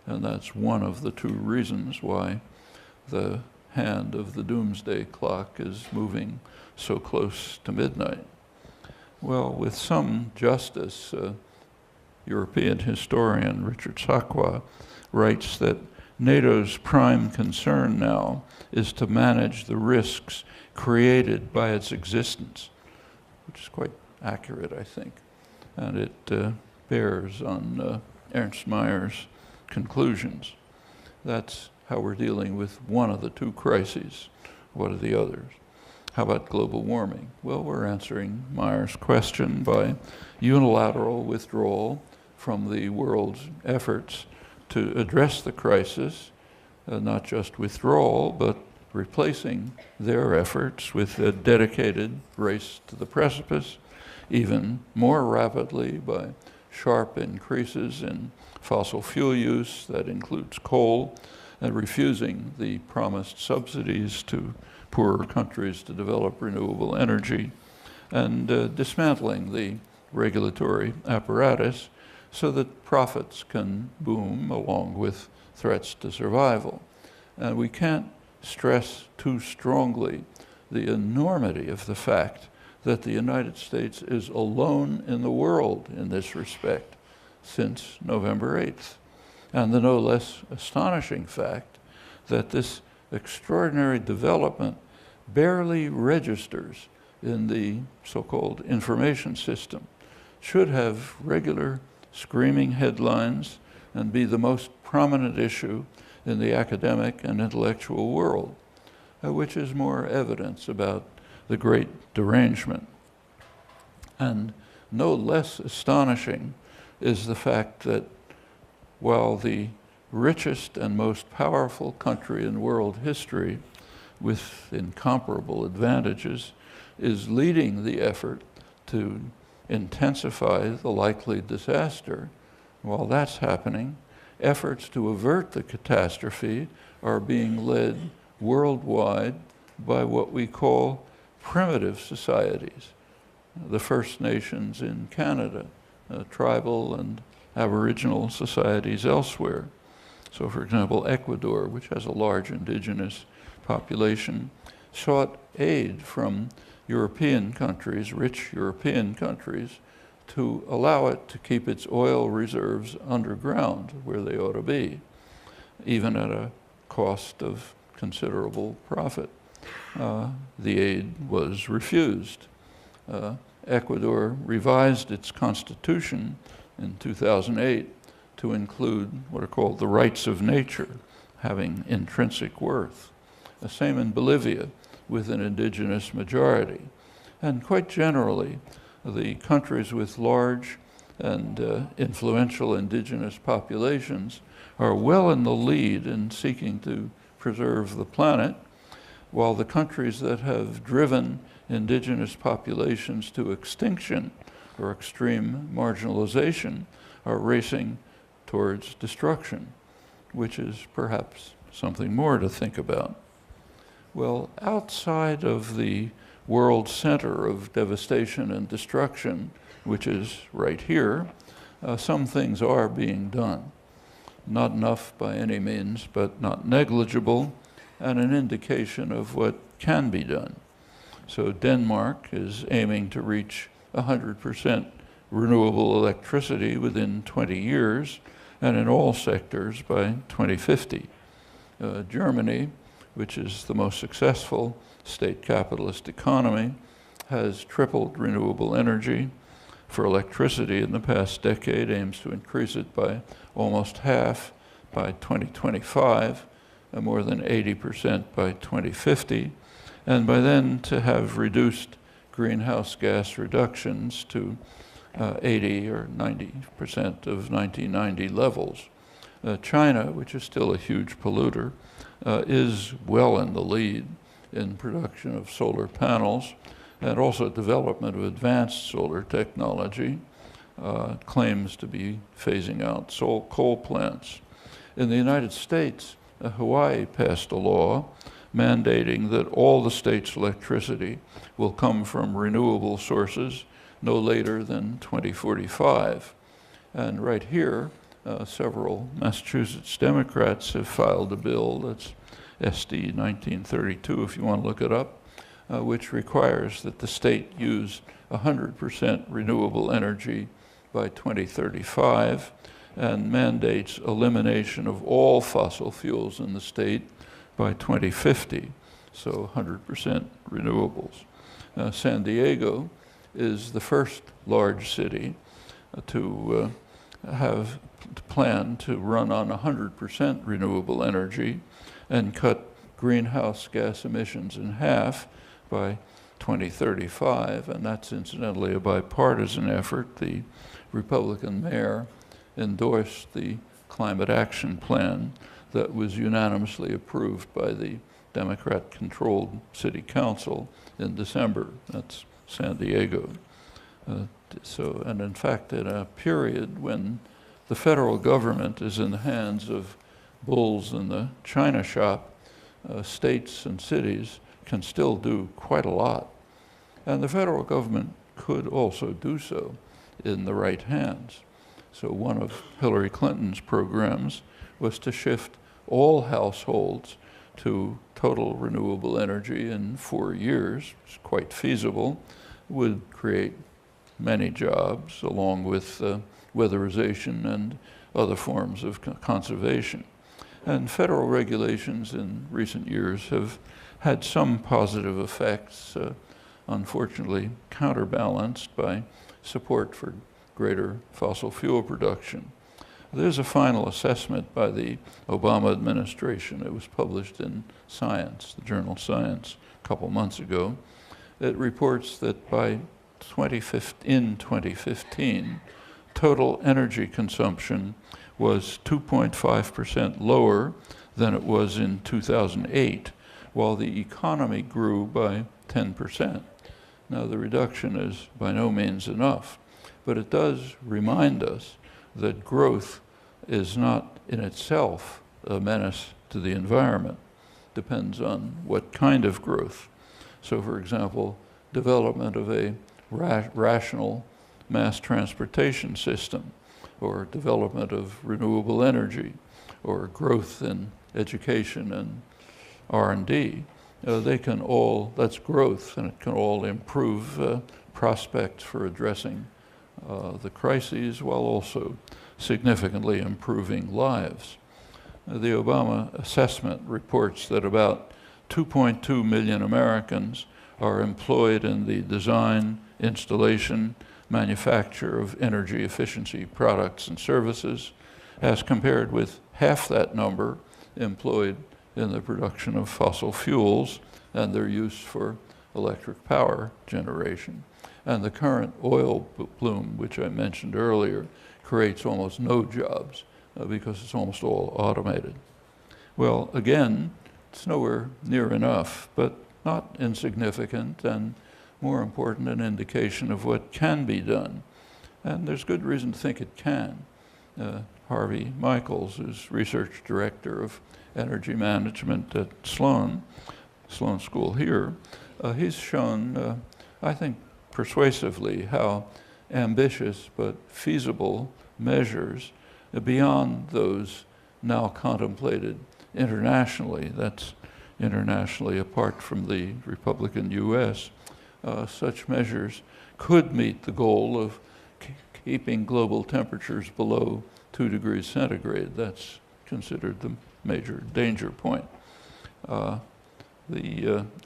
and that's one of the 2 reasons why the hand of the doomsday clock is moving so close to midnight. Well, with some justice, European historian Richard Sakwa writes that NATO's prime concern now is to manage the risks created by its existence, which is quite accurate, I think. And it bears on Ernst Mayer's conclusions. That's how we're dealing with one of the 2 crises. What are the others? How about global warming? Well, we're answering Mayer's question by unilateral withdrawal from the world's efforts to address the crisis, not just withdrawal, but replacing their efforts with a dedicated race to the precipice even more rapidly by sharp increases in fossil fuel use, that includes coal, and refusing the promised subsidies to poorer countries to develop renewable energy, and dismantling the regulatory apparatus so that profits can boom along with threats to survival. And we can't stress too strongly the enormity of the fact that the United States is alone in the world in this respect since November 8th. And the no less astonishing fact that this extraordinary development barely registers in the so-called information system, should have regular screaming headlines and be the most prominent issue in the academic and intellectual world, which is more evidence about the great derangement. And no less astonishing is the fact that while the richest and most powerful country in world history, with incomparable advantages, is leading the effort to intensify the likely disaster, while that's happening, efforts to avert the catastrophe are being led worldwide by what we call primitive societies. The First Nations in Canada, tribal and Aboriginal societies elsewhere. So, for example, Ecuador, which has a large indigenous population, sought aid from European countries, rich European countries, to allow it to keep its oil reserves underground where they ought to be, even at a cost of considerable profit. The aid was refused. Ecuador revised its constitution in 2008 to include what are called the rights of nature, having intrinsic worth. The same in Bolivia, with an indigenous majority. And quite generally, the countries with large and influential indigenous populations are well in the lead in seeking to preserve the planet, while the countries that have driven indigenous populations to extinction or extreme marginalization are racing towards destruction, which is perhaps something more to think about. Well, outside of the world center of devastation and destruction, which is right here, some things are being done. Not enough by any means, but not negligible, and an indication of what can be done. So Denmark is aiming to reach 100% renewable electricity within 20 years, and in all sectors by 2050. Germany, which is the most successful state capitalist economy, has tripled renewable energy for electricity in the past decade, aims to increase it by almost half by 2025, more than 80% by 2050, and by then to have reduced greenhouse gas reductions to 80 or 90% of 1990 levels. China, which is still a huge polluter, is well in the lead in production of solar panels and also development of advanced solar technology, claims to be phasing out coal plants. In the United States, Hawaii passed a law mandating that all the state's electricity will come from renewable sources no later than 2045. And right here, several Massachusetts Democrats have filed a bill, that's SD 1932 if you want to look it up, which requires that the state use 100% renewable energy by 2035 and mandates elimination of all fossil fuels in the state by 2050, so 100% renewables. San Diego is the first large city to have planned to run on 100% renewable energy and cut greenhouse gas emissions in half by 2035, and that's incidentally a bipartisan effort. The Republican mayor endorsed the climate action plan that was unanimously approved by the Democrat-controlled city council in December. That's San Diego. And in fact, in a period when the federal government is in the hands of bulls in the china shop, states and cities can still do quite a lot. And the federal government could also do so in the right hands. So one of Hillary Clinton's programs was to shift all households to total renewable energy in 4 years. It's quite feasible, would create many jobs along with weatherization and other forms of conservation. And federal regulations in recent years have had some positive effects, unfortunately counterbalanced by support for greater fossil fuel production. There's a final assessment by the Obama administration. It was published in Science, the journal Science, a couple months ago. It reports that by 2015, total energy consumption was 2.5% lower than it was in 2008, while the economy grew by 10%. Now, the reduction is by no means enough, but it does remind us that growth is not in itself a menace to the environment. Depends on what kind of growth. So, for example, development of a rational mass transportation system, or development of renewable energy, or growth in education and R&D, they can all, that's growth, and it can all improve prospects for addressing the crises while also significantly improving lives. The Obama assessment reports that about 2.2 million Americans are employed in the design, installation, manufacture of energy efficiency products and services, as compared with half that number employed in the production of fossil fuels and their use for electric power generation. And the current oil boom, which I mentioned earlier, creates almost no jobs because it's almost all automated. Well, again, it's nowhere near enough, but not insignificant, and more important, an indication of what can be done. And there's good reason to think it can. Harvey Michaels, who's research director of energy management at Sloan School here, he's shown, I think, persuasively how ambitious but feasible measures beyond those now contemplated internationally, that's internationally apart from the Republican US, such measures could meet the goal of keeping global temperatures below 2 degrees centigrade. That's considered the major danger point.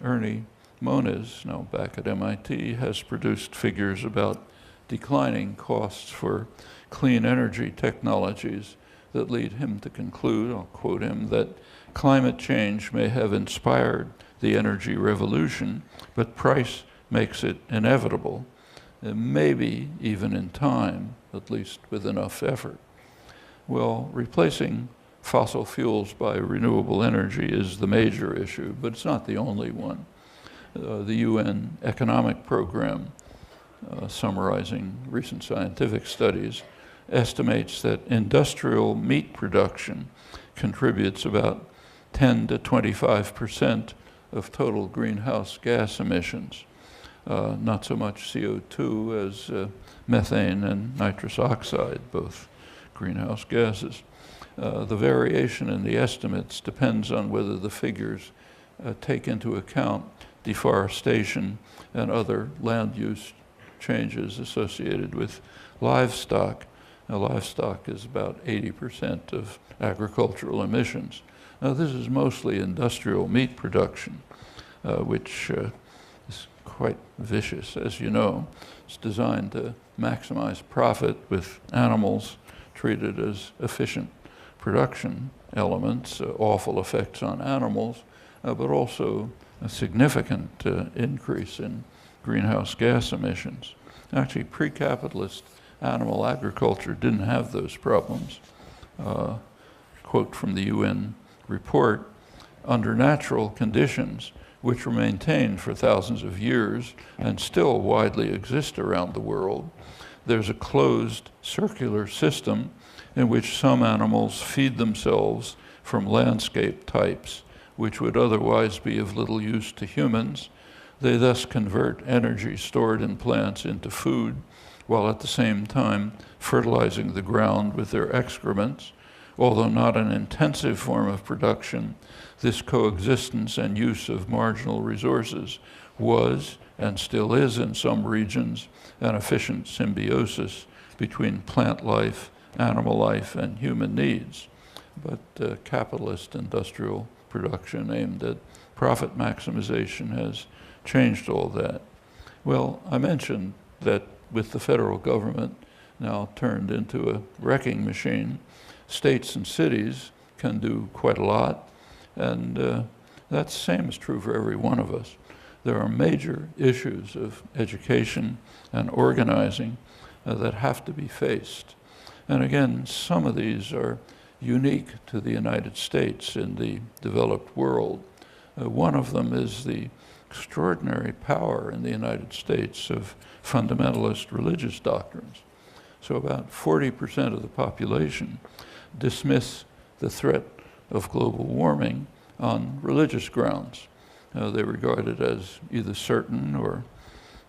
Ernie Moniz, now back at MIT, has produced figures about declining costs for clean energy technologies that lead him to conclude, I'll quote him, that climate change may have inspired the energy revolution, but price makes it inevitable, and maybe even in time, at least with enough effort. Well, replacing fossil fuels by renewable energy is the major issue, but it's not the only one. The UN Economic Program, summarizing recent scientific studies, estimates that industrial meat production contributes about 10 to 25% of total greenhouse gas emissions. Not so much CO2 as methane and nitrous oxide, both greenhouse gases. The variation in the estimates depends on whether the figures take into account deforestation and other land use changes associated with livestock. Now, livestock is about 80% of agricultural emissions. Now, this is mostly industrial meat production, which is quite vicious, as you know. It's designed to maximize profit with animals treated as efficient production elements, awful effects on animals, but also a significant increase in greenhouse gas emissions. Actually, pre-capitalist animal agriculture didn't have those problems. Quote from the UN report, under natural conditions, which were maintained for thousands of years and still widely exist around the world. There's a closed circular system in which some animals feed themselves from landscape types, which would otherwise be of little use to humans. They thus convert energy stored in plants into food, while at the same time fertilizing the ground with their excrements. Although not an intensive form of production, this coexistence and use of marginal resources was, and still is in some regions, an efficient symbiosis between plant life, animal life, and human needs. But capitalist industrial production aimed at profit maximization has changed all that. Well, I mentioned that with the federal government now turned into a wrecking machine, states and cities can do quite a lot, and that same is true for every one of us. There are major issues of education and organizing that have to be faced. And again, some of these are unique to the United States in the developed world. One of them is the extraordinary power in the United States of fundamentalist religious doctrines. So about 40% of the population dismiss the threat of global warming on religious grounds. They regard it as either certain or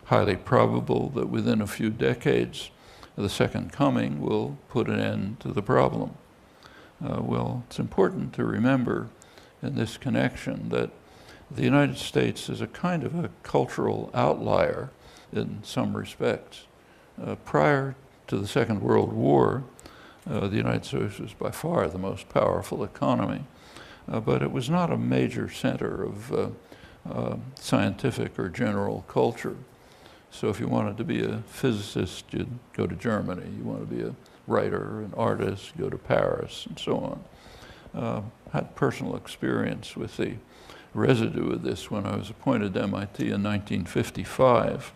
highly probable that within a few decades, the second coming will put an end to the problem. Well, it's important to remember in this connection that the United States is a kind of a cultural outlier in some respects. Prior to the Second World War, the United States was by far the most powerful economy, but it was not a major center of scientific or general culture. So if you wanted to be a physicist, you'd go to Germany. You want to be a writer, an artist, go to Paris, and so on. Had personal experience with the residue of this when I was appointed to MIT in 1955.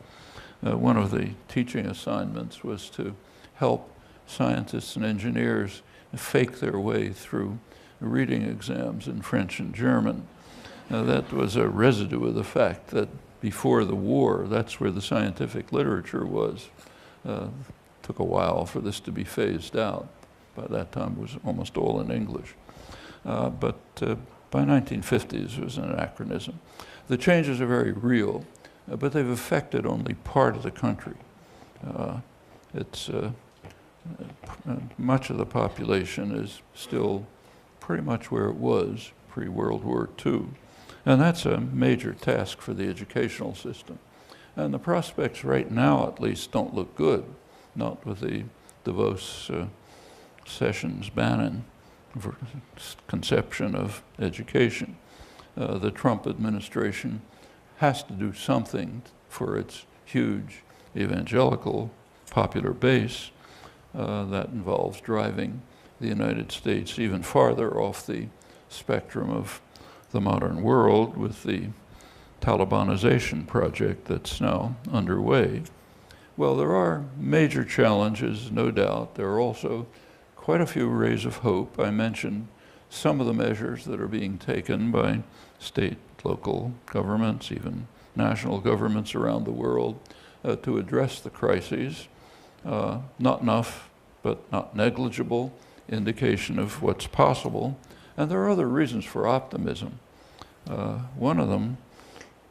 One of the teaching assignments was to help scientists and engineers fake their way through reading exams in French and German. That was a residue of the fact that before the war, that's where the scientific literature was. Took a while for this to be phased out. By that time, it was almost all in English. But by 1950s, it was an anachronism. The changes are very real, but they've affected only part of the country. Much of the population is still pretty much where it was pre-World War II. And that's a major task for the educational system. And the prospects right now, at least, don't look good, not with the DeVos Sessions-Bannon conception of education. The Trump administration has to do something for its huge evangelical popular base that involves driving the United States even farther off the spectrum of the modern world with the Talibanization project that's now underway. Well, there are major challenges, no doubt. There are also quite a few rays of hope. I mentioned some of the measures that are being taken by state, local governments, even national governments around the world to address the crises. Not enough, but not negligible indication of what's possible. And there are other reasons for optimism. One of them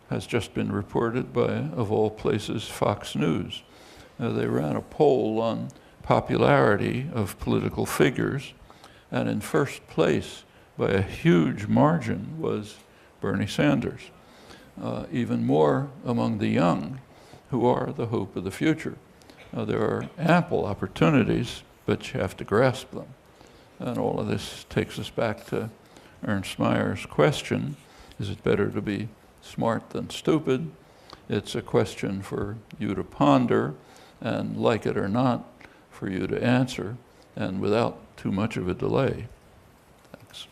has just been reported by, of all places, Fox News. They ran a poll on popularity of political figures, and in first place, by a huge margin, was Bernie Sanders. Even more among the young, who are the hope of the future. There are ample opportunities, but you have to grasp them. And all of this takes us back to Ernst Mayer's question, is it better to be smart than stupid? It's a question for you to ponder, and like it or not, for you to answer, and without too much of a delay. Thanks.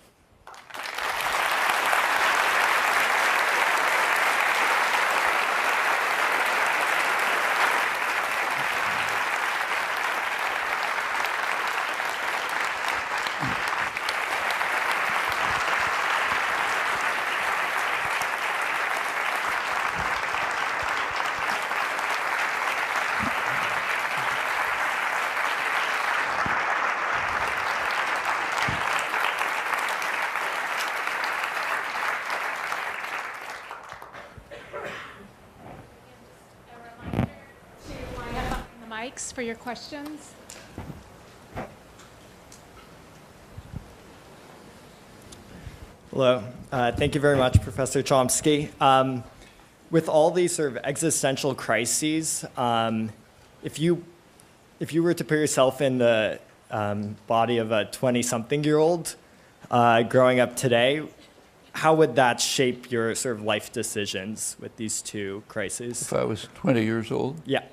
mics for your questions. Hello. Thank you very much, Professor Chomsky. With all these sort of existential crises, if you were to put yourself in the body of a 20-something-year-old growing up today, how would that shape your sort of life decisions with these two crises? If I was 20 years old? Yeah.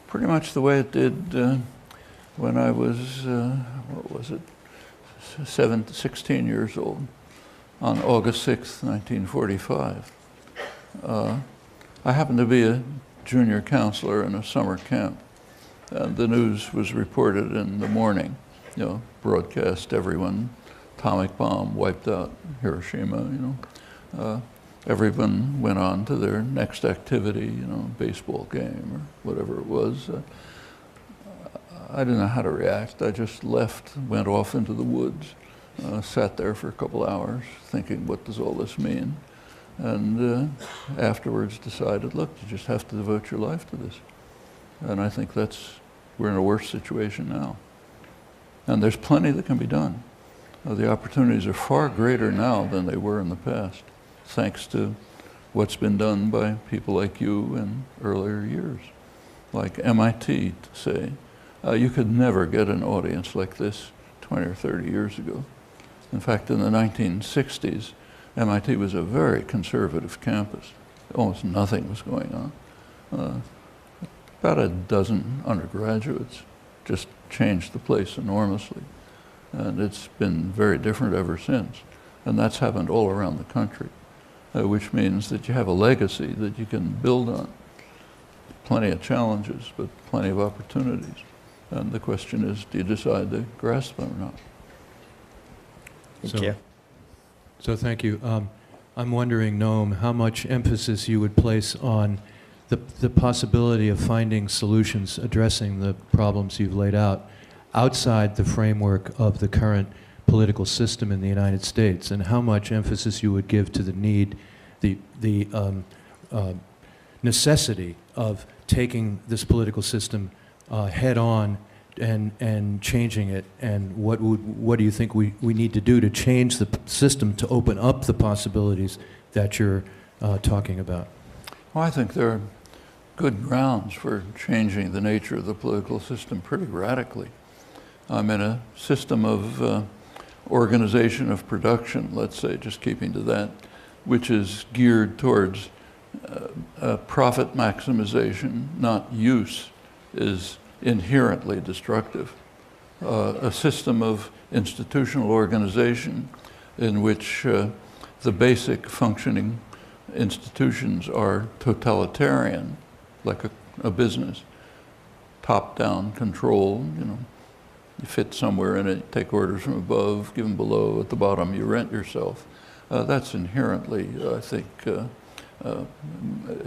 Pretty much the way it did when I was, what was it, 16 years old, on August 6th, 1945. I happened to be a junior counselor in a summer camp, and the news was reported in the morning, broadcast everyone, atomic bomb wiped out Hiroshima, everyone went on to their next activity, baseball game or whatever it was. I didn't know how to react. I just left, went off into the woods, sat there for a couple hours thinking, what does all this mean? And afterwards decided, look, you just have to devote your life to this. And I think we're in a worse situation now. And there's plenty that can be done. The opportunities are far greater now than they were in the past, thanks to what's been done by people like you in earlier years, like MIT, to say. You could never get an audience like this 20 or 30 years ago. In fact, in the 1960s, MIT was a very conservative campus. Almost nothing was going on. About a dozen undergraduates just changed the place enormously. And it's been very different ever since. And that's happened all around the country, which means that you have a legacy that you can build on. Plenty of challenges, but plenty of opportunities. And the question is, do you decide to grasp them or not? Thank you. So thank you. I'm wondering, Noam, how much emphasis you would place on the possibility of finding solutions addressing the problems you've laid out outside the framework of the current political system in the United States, and how much emphasis you would give to the need, the necessity of taking this political system head on and changing it, and what do you think we need to do to change the system to open up the possibilities that you're talking about? Well, I think there are good grounds for changing the nature of the political system pretty radically. I'm in a system of organization of production, let's say, just keeping to that, which is geared towards profit maximization, not use, is inherently destructive. A system of institutional organization in which the basic functioning institutions are totalitarian, like a business, top-down control, you fit somewhere in it, take orders from above, give them below, at the bottom you rent yourself. That's inherently, I think,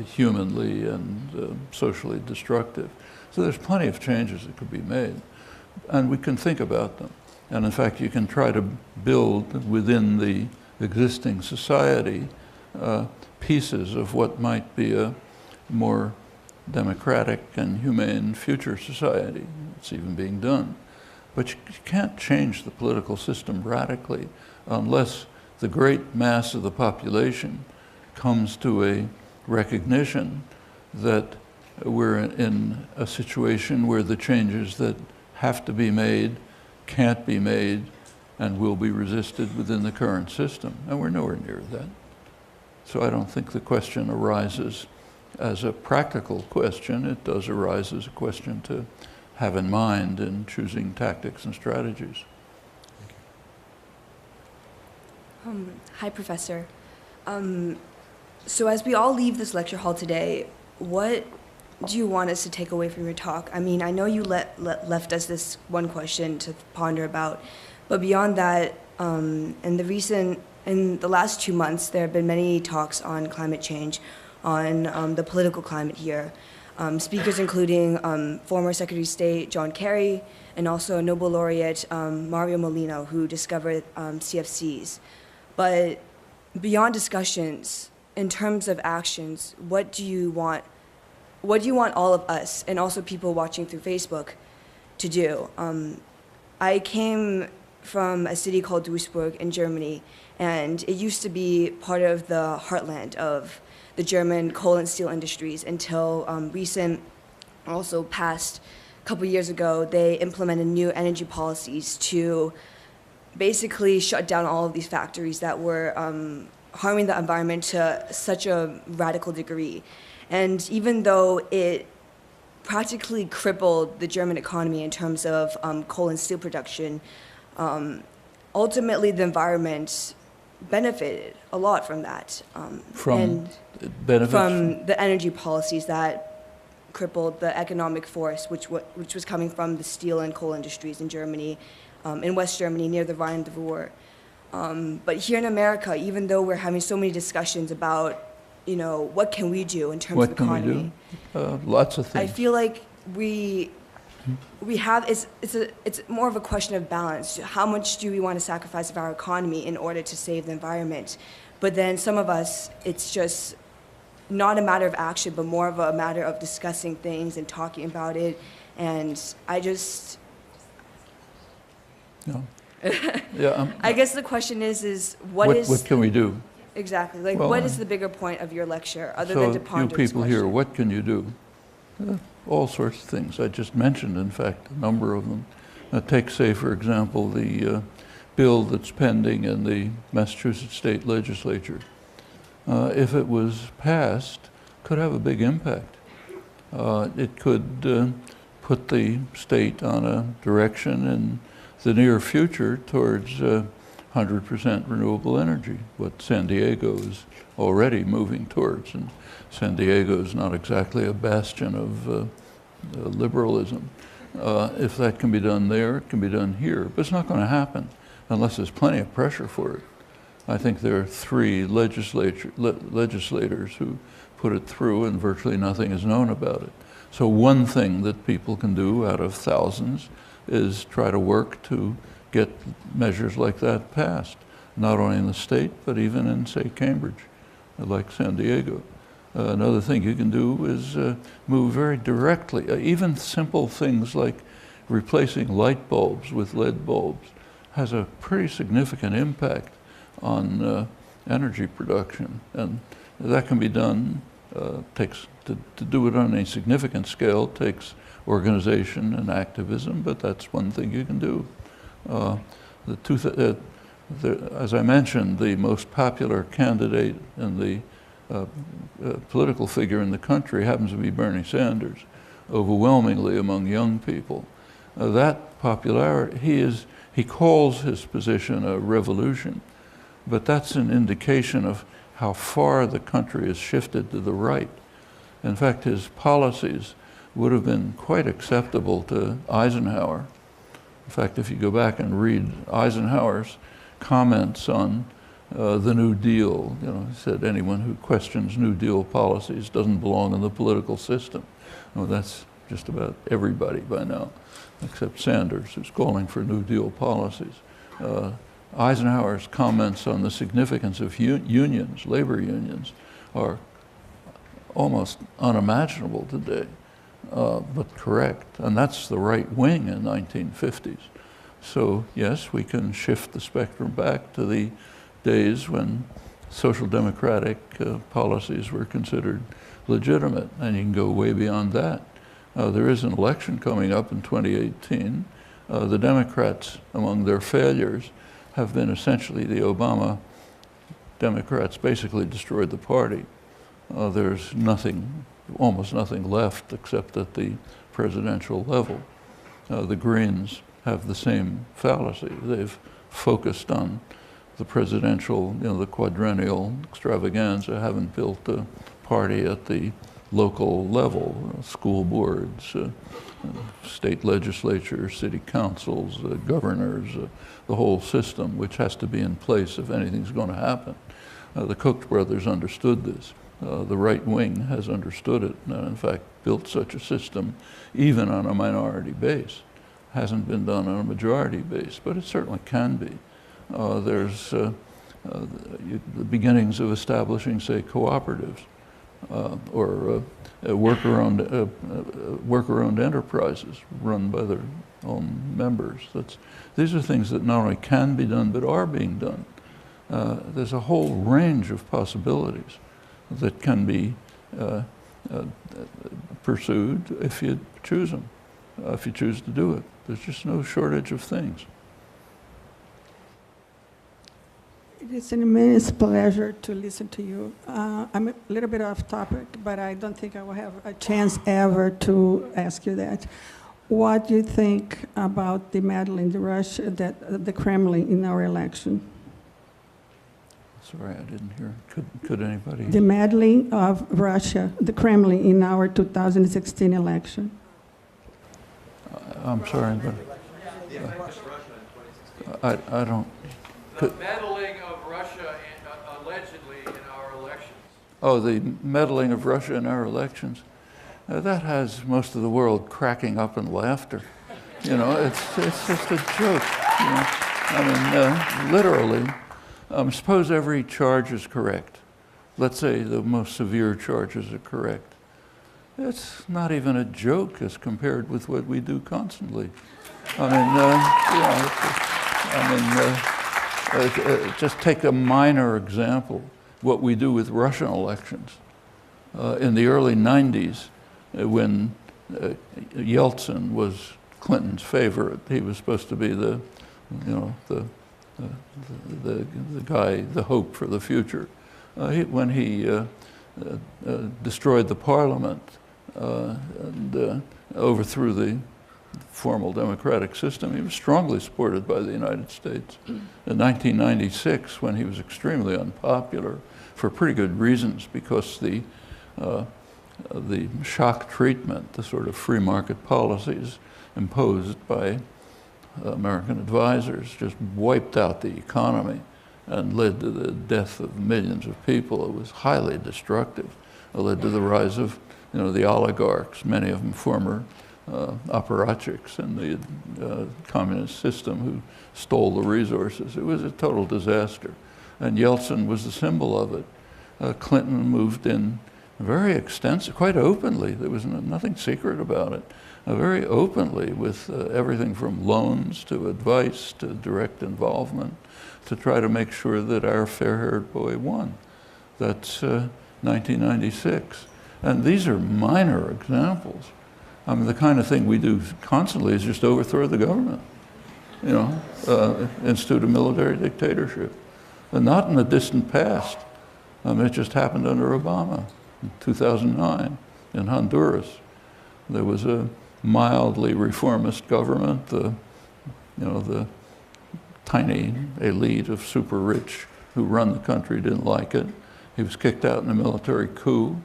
humanly and socially destructive. So there's plenty of changes that could be made, and we can think about them. And in fact, you can try to build within the existing society pieces of what might be a more democratic and humane future society. It's even being done. But you can't change the political system radically unless the great mass of the population comes to a recognition that we're in a situation where the changes that have to be made can't be made and will be resisted within the current system. And we're nowhere near that. So I don't think the question arises as a practical question. It does arise as a question to have in mind in choosing tactics and strategies. Hi, Professor. So as we all leave this lecture hall today, what do you want us to take away from your talk? I mean, I know you left us this one question to ponder about, but beyond that, in the last 2 months, there have been many talks on climate change, on the political climate here. Speakers including former Secretary of State John Kerry and also Nobel laureate Mario Molino, who discovered CFCs. But beyond discussions, in terms of actions, what do you want what do you want all of us, and also people watching through Facebook, to do? I came from a city called Duisburg in Germany, and it used to be part of the heartland of the German coal and steel industries until also past couple years ago, they implemented new energy policies to basically shut down all of these factories that were harming the environment to such a radical degree. And even though it practically crippled the German economy in terms of coal and steel production, ultimately the environment benefited a lot from that. From The energy policies that crippled the economic force, which was coming from the steel and coal industries in Germany, in West Germany near the Rhine and the Ruhr. But here in America, even though we're having so many discussions about, what can we do in terms of economy? What can we do? Lots of things. I feel like we have, it's more of a question of balance. How much do we want to sacrifice of our economy in order to save the environment? But then some of us, it's just not a matter of action, but more of a matter of discussing things and talking about it. And I just... No. Yeah, I guess the question is what can we do? Exactly. Like, Well, what is the bigger point of your lecture, other than to So ponder you this people here, question? what can you do? All sorts of things. I just mentioned, in fact, a number of them. Take, say, for example, the bill that's pending in the Massachusetts State Legislature. If it was passed, could have a big impact. It could put the state on a direction in the near future towards 100% renewable energy, what San Diego is already moving towards. And San Diego is not exactly a bastion of liberalism. If that can be done there, it can be done here. But it's not going to happen unless there's plenty of pressure for it. I think there are 3 legislators who put it through, and virtually nothing is known about it. So one thing that people can do out of thousands is try to work to get measures like that passed, not only in the state, but even in, say, Cambridge, like San Diego. Another thing you can do is move very directly. Even simple things like replacing light bulbs with LED bulbs has a pretty significant impact on energy production. And that can be done, to do it on a significant scale takes organization and activism, but that's one thing you can do. As I mentioned, the most popular candidate and the political figure in the country happens to be Bernie Sanders, overwhelmingly among young people. That popularity, he calls his position a revolution, but that's an indication of how far the country has shifted to the right. In fact, his policies would have been quite acceptable to Eisenhower. In fact, if you go back and read Eisenhower's comments on the New Deal, he said anyone who questions New Deal policies doesn't belong in the political system. Well, that's just about everybody by now, except Sanders, who's calling for New Deal policies. Eisenhower's comments on the significance of unions, labor unions, are almost unimaginable today, but correct. And that's the right wing in the 1950s. So yes, we can shift the spectrum back to the days when social democratic policies were considered legitimate, and you can go way beyond that. There is an election coming up in 2018. The Democrats, among their failures, have been essentially the Obama Democrats basically destroyed the party. There's almost nothing left except at the presidential level. The Greens have the same fallacy. They've focused on the presidential, the quadrennial extravaganza, haven't built a party at the local level, school boards, state legislatures, city councils, governors, the whole system, which has to be in place if anything's going to happen. The Koch brothers understood this. The right wing has understood it, and in fact built such a system even on a minority base. Hasn't been done on a majority base, but it certainly can be. There's the beginnings of establishing, say, cooperatives. or worker-owned enterprises run by their own members. These are things that not only can be done, but are being done. There's a whole range of possibilities that can be pursued if you choose them, if you choose to do it. There's just no shortage of things. It is an immense pleasure to listen to you. I'm a little bit off topic, but I don't think I will have a chance ever to ask you that. What do you think about the meddling, the Kremlin in our election? Sorry, I didn't hear. Could anybody? The meddling of Russia, the Kremlin in our 2016 election. I'm sorry, but I don't. The meddling of Russia allegedly in our elections. Oh, the meddling of Russia in our elections. That has most of the world cracking up in laughter. You know, it's just a joke. You know? I mean, literally, suppose every charge is correct. Let's say the most severe charges are correct. It's not even a joke as compared with what we do constantly. I mean, just take a minor example, what we do with Russian elections. In the early 90s, when Yeltsin was Clinton's favorite, he was supposed to be the guy, the hope for the future. When he destroyed the parliament and overthrew the formal democratic system, he was strongly supported by the United States. In 1996, when he was extremely unpopular, for pretty good reasons, because the shock treatment, the sort of free market policies imposed by American advisors just wiped out the economy and led to the death of millions of people. It was highly destructive. It led to the rise of, the oligarchs, many of them former apparatchiks in the communist system who stole the resources. It was a total disaster. And Yeltsin was the symbol of it. Clinton moved in very extensive, quite openly. There was nothing secret about it. Very openly with everything from loans to advice to direct involvement to try to make sure that our fair-haired boy won. That's 1996. And these are minor examples. I mean, the kind of thing we do constantly is just overthrow the government, institute a military dictatorship. And not in the distant past. I mean, it just happened under Obama in 2009 in Honduras. There was a mildly reformist government. The tiny elite of super rich who run the country didn't like it. He was kicked out in a military coup.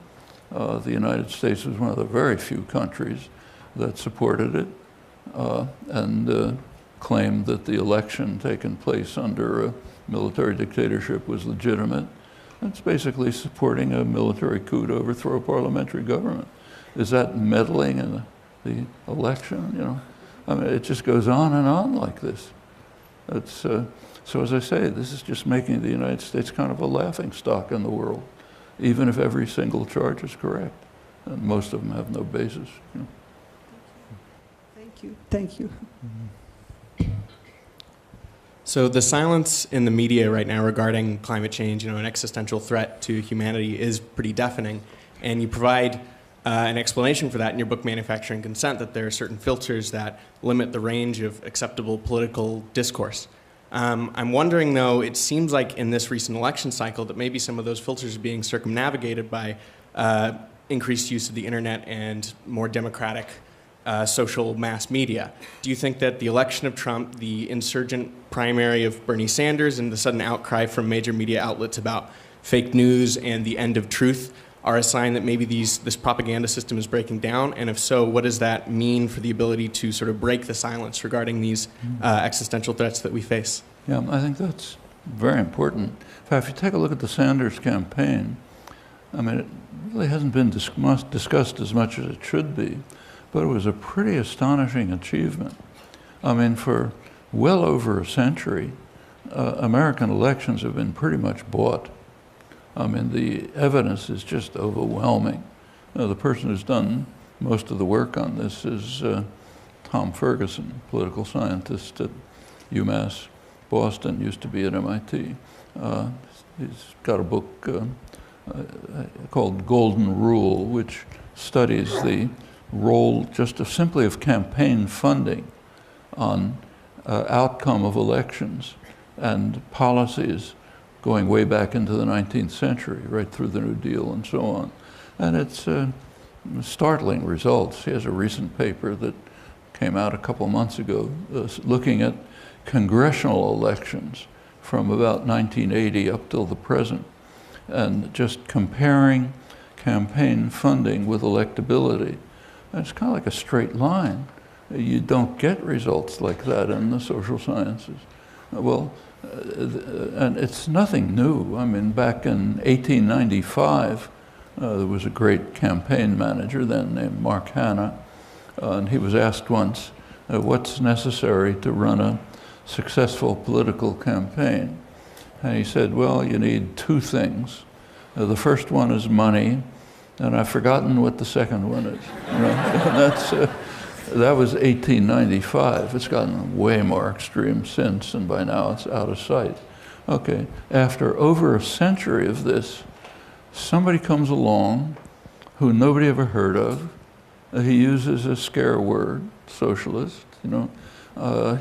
The United States was one of the very few countries that supported it and claimed that the election taken place under a military dictatorship was legitimate. It's basically supporting a military coup to overthrow a parliamentary government. Is that meddling in the election? I mean, it just goes on and on like this. It's, so as I say, this is just making the United States kind of a laughing stock in the world, even if every single charge is correct. And most of them have no basis. Thank you. Thank you. So the silence in the media right now regarding climate change, an existential threat to humanity, is pretty deafening. And you provide an explanation for that in your book, Manufacturing Consent, that there are certain filters that limit the range of acceptable political discourse. I'm wondering, though, it seems like in this recent election cycle that maybe some of those filters are being circumnavigated by increased use of the internet and more democratic social mass media. Do you think that the election of Trump, the insurgent primary of Bernie Sanders, and the sudden outcry from major media outlets about fake news and the end of truth are a sign that maybe this propaganda system is breaking down? And if so, what does that mean for the ability to sort of break the silence regarding these existential threats that we face? Yeah, I think that's very important. In fact, if you take a look at the Sanders campaign, I mean, it really hasn't been discussed as much as it should be, but it was a pretty astonishing achievement. I mean, for well over a century, American elections have been pretty much bought. I mean, the evidence is just overwhelming. The person who's done most of the work on this is Tom Ferguson, political scientist at UMass Boston, used to be at MIT. He's got a book called Golden Rule, which studies the role just of simply of campaign funding on outcome of elections and policies going way back into the 19th century, right through the New Deal and so on. And it's startling results. He has a recent paper that came out a couple months ago looking at congressional elections from about 1980 up till the present, and just comparing campaign funding with electability. And it's kind of like a straight line. You don't get results like that in the social sciences. Well, and it's nothing new. I mean, back in 1895, there was a great campaign manager then named Mark Hanna, and he was asked once, what's necessary to run a successful political campaign? And he said, well, you need two things. The first one is money, and I've forgotten what the second one is. You know? And that was 1895. It's gotten way more extreme since, and by now it's out of sight. Okay, after over a century of this, somebody comes along who nobody ever heard of. He uses a scare word, socialist, you know.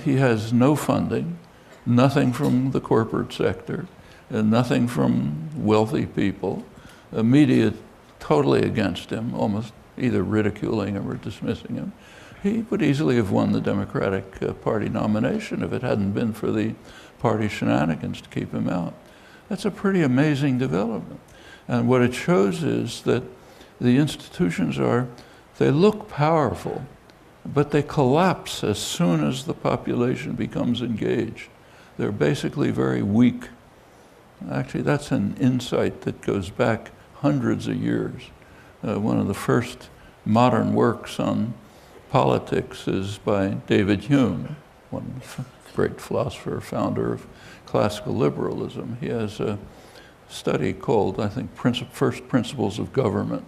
He has no funding, nothing from the corporate sector, and nothing from wealthy people. The media totally against him, almost either ridiculing him or dismissing him. He would easily have won the Democratic Party nomination if it hadn't been for the party shenanigans to keep him out. That's a pretty amazing development. And what it shows is that the institutions they look powerful, but they collapse as soon as the population becomes engaged. They're basically very weak. Actually, that's an insight that goes back hundreds of years. One of the first modern works on politics is by David Hume, one great philosopher, founder of classical liberalism. He has a study called, I think, First Principles of Government.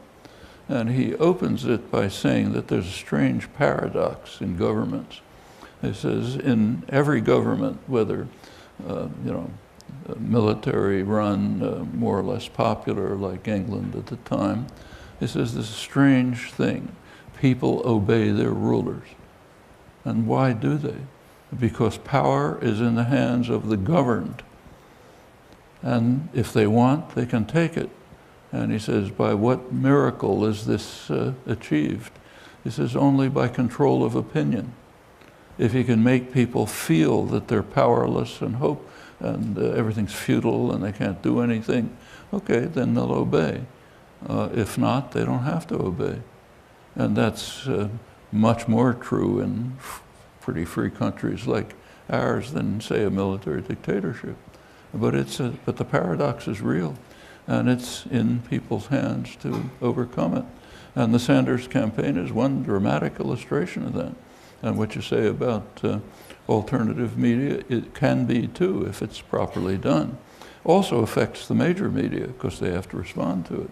And he opens it by saying that there's a strange paradox in governments. He says, in every government, whether military run, more or less popular, like England at the time, he says there's a strange thing. People obey their rulers. And why do they? Because power is in the hands of the governed. And if they want, they can take it. And he says, by what miracle is this achieved? He says, only by control of opinion. If you can make people feel that they're powerless and hope and everything's futile and they can't do anything, okay, then they'll obey. If not, they don't have to obey. And that's much more true in pretty free countries like ours than, say, a military dictatorship. But the paradox is real. And it's in people's hands to overcome it. And the Sanders campaign is one dramatic illustration of that. And what you say about alternative media, it can be too if it's properly done. Also affects the major media because they have to respond to it.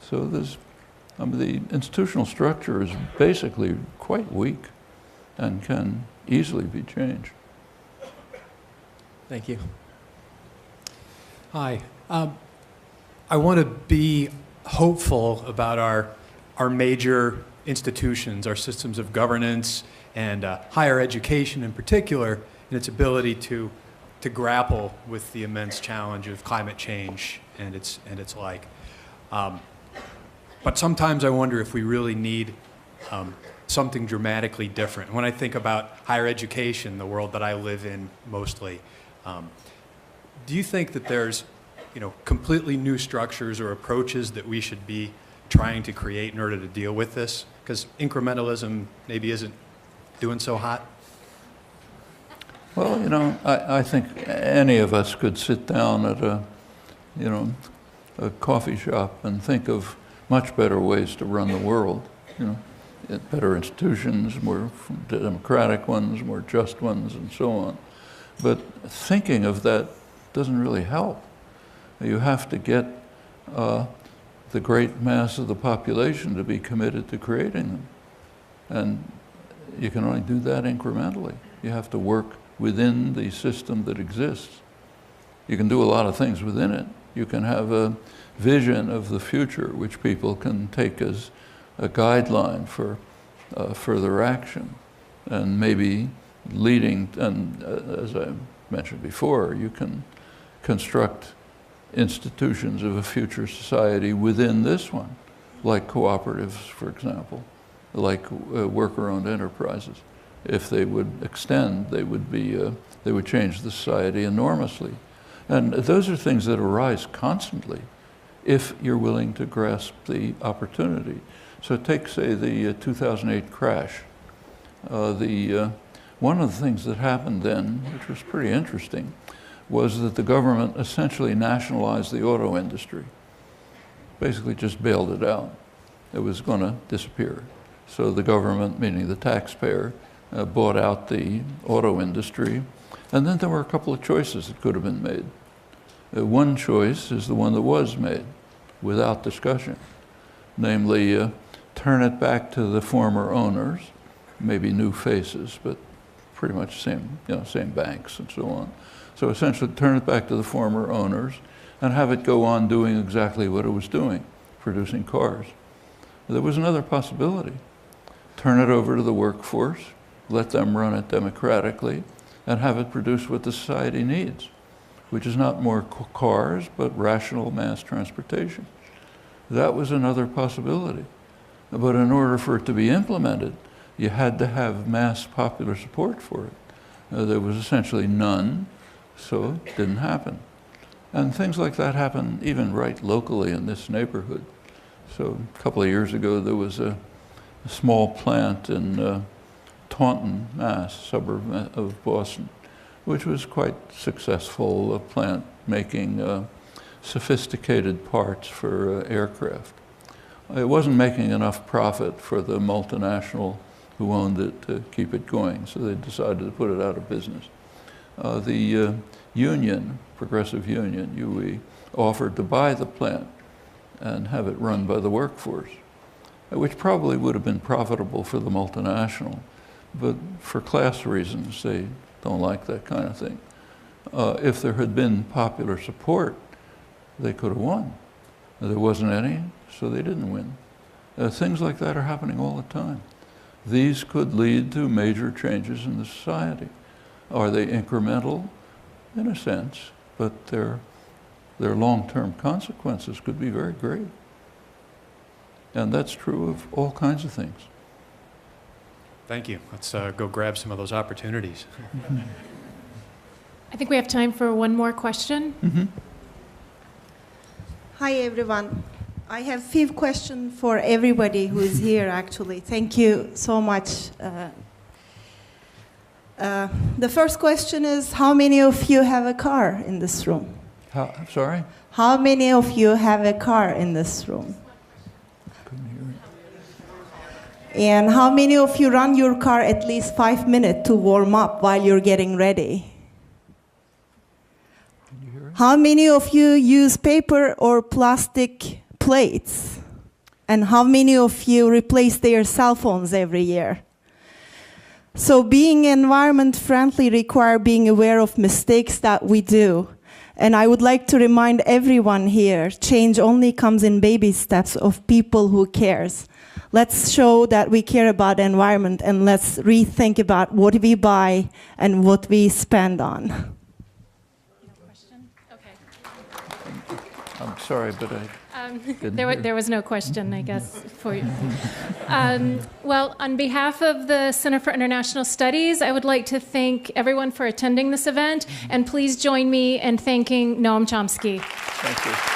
So the institutional structure is basically quite weak and can easily be changed. Thank you. Hi. I want to be hopeful about our major institutions, our systems of governance, and higher education in particular, and its ability to grapple with the immense challenge of climate change and its like. But sometimes I wonder if we really need something dramatically different. When I think about higher education, the world that I live in mostly, do you think that there's completely new structures or approaches that we should be trying to create in order to deal with this? Because incrementalism maybe isn't doing so hot. Well, I think any of us could sit down at a coffee shop and think of much better ways to run the world. Better institutions, more democratic ones, more just ones, and so on. But thinking of that doesn't really help. You have to get the great mass of the population to be committed to creating them. And you can only do that incrementally. You have to work within the system that exists. You can do a lot of things within it. You can have a vision of the future which people can take as a guideline for further action, and maybe leading, and as I mentioned before, you can construct institutions of a future society within this one, like cooperatives, for example, like worker-owned enterprises. If they would extend, they would change the society enormously. And those are things that arise constantly if you're willing to grasp the opportunity. So take, say, the 2008 crash. One of the things that happened then, which was pretty interesting, was that the government essentially nationalized the auto industry. Basically just bailed it out. It was going to disappear. So the government, meaning the taxpayer, bought out the auto industry. And then there were a couple of choices that could have been made. One choice is the one that was made, without discussion. Namely, turn it back to the former owners, maybe new faces, but pretty much same banks and so on. So essentially turn it back to the former owners and have it go on doing exactly what it was doing, producing cars. There was another possibility. Turn it over to the workforce, let them run it democratically, and have it produce what the society needs, which is not more cars, but rational mass transportation. That was another possibility. But in order for it to be implemented, you had to have mass popular support for it. There was essentially none, so it didn't happen. And things like that happen even right locally in this neighborhood. So a couple of years ago, there was a small plant in Taunton, Mass., suburb of Boston, which was quite successful, a plant making sophisticated parts for aircraft. It wasn't making enough profit for the multinational who owned it to keep it going, so they decided to put it out of business. The union, Progressive Union, UE, offered to buy the plant and have it run by the workforce, which probably would have been profitable for the multinational, but for class reasons, they don't like that kind of thing. If there had been popular support, they could have won. There wasn't any, so they didn't win. Things like that are happening all the time. These could lead to major changes in the society. Are they incremental? In a sense, but their long-term consequences could be very great. And that's true of all kinds of things. Thank you. Let's go grab some of those opportunities. I think we have time for one more question. Mm-hmm. Hi, everyone. I have 5 questions for everybody who is here, actually. Thank you so much. The first question is, how many of you have a car in this room? I'm sorry? How many of you have a car in this room? Couldn't hear it. And how many of you run your car at least 5 minutes to warm up while you're getting ready? Can you hear it? How many of you use paper or plastic plates? And how many of you replace their cell phones every year? So being environment friendly requires being aware of mistakes that we do. And I would like to remind everyone here, change only comes in baby steps of people who cares. Let's show that we care about the environment, and let's rethink about what we buy and what we spend on. Question? Okay. I'm sorry, but There was no question, I guess, for you. Well, on behalf of the Center for International Studies, I would like to thank everyone for attending this event, and please join me in thanking Noam Chomsky. Thank you.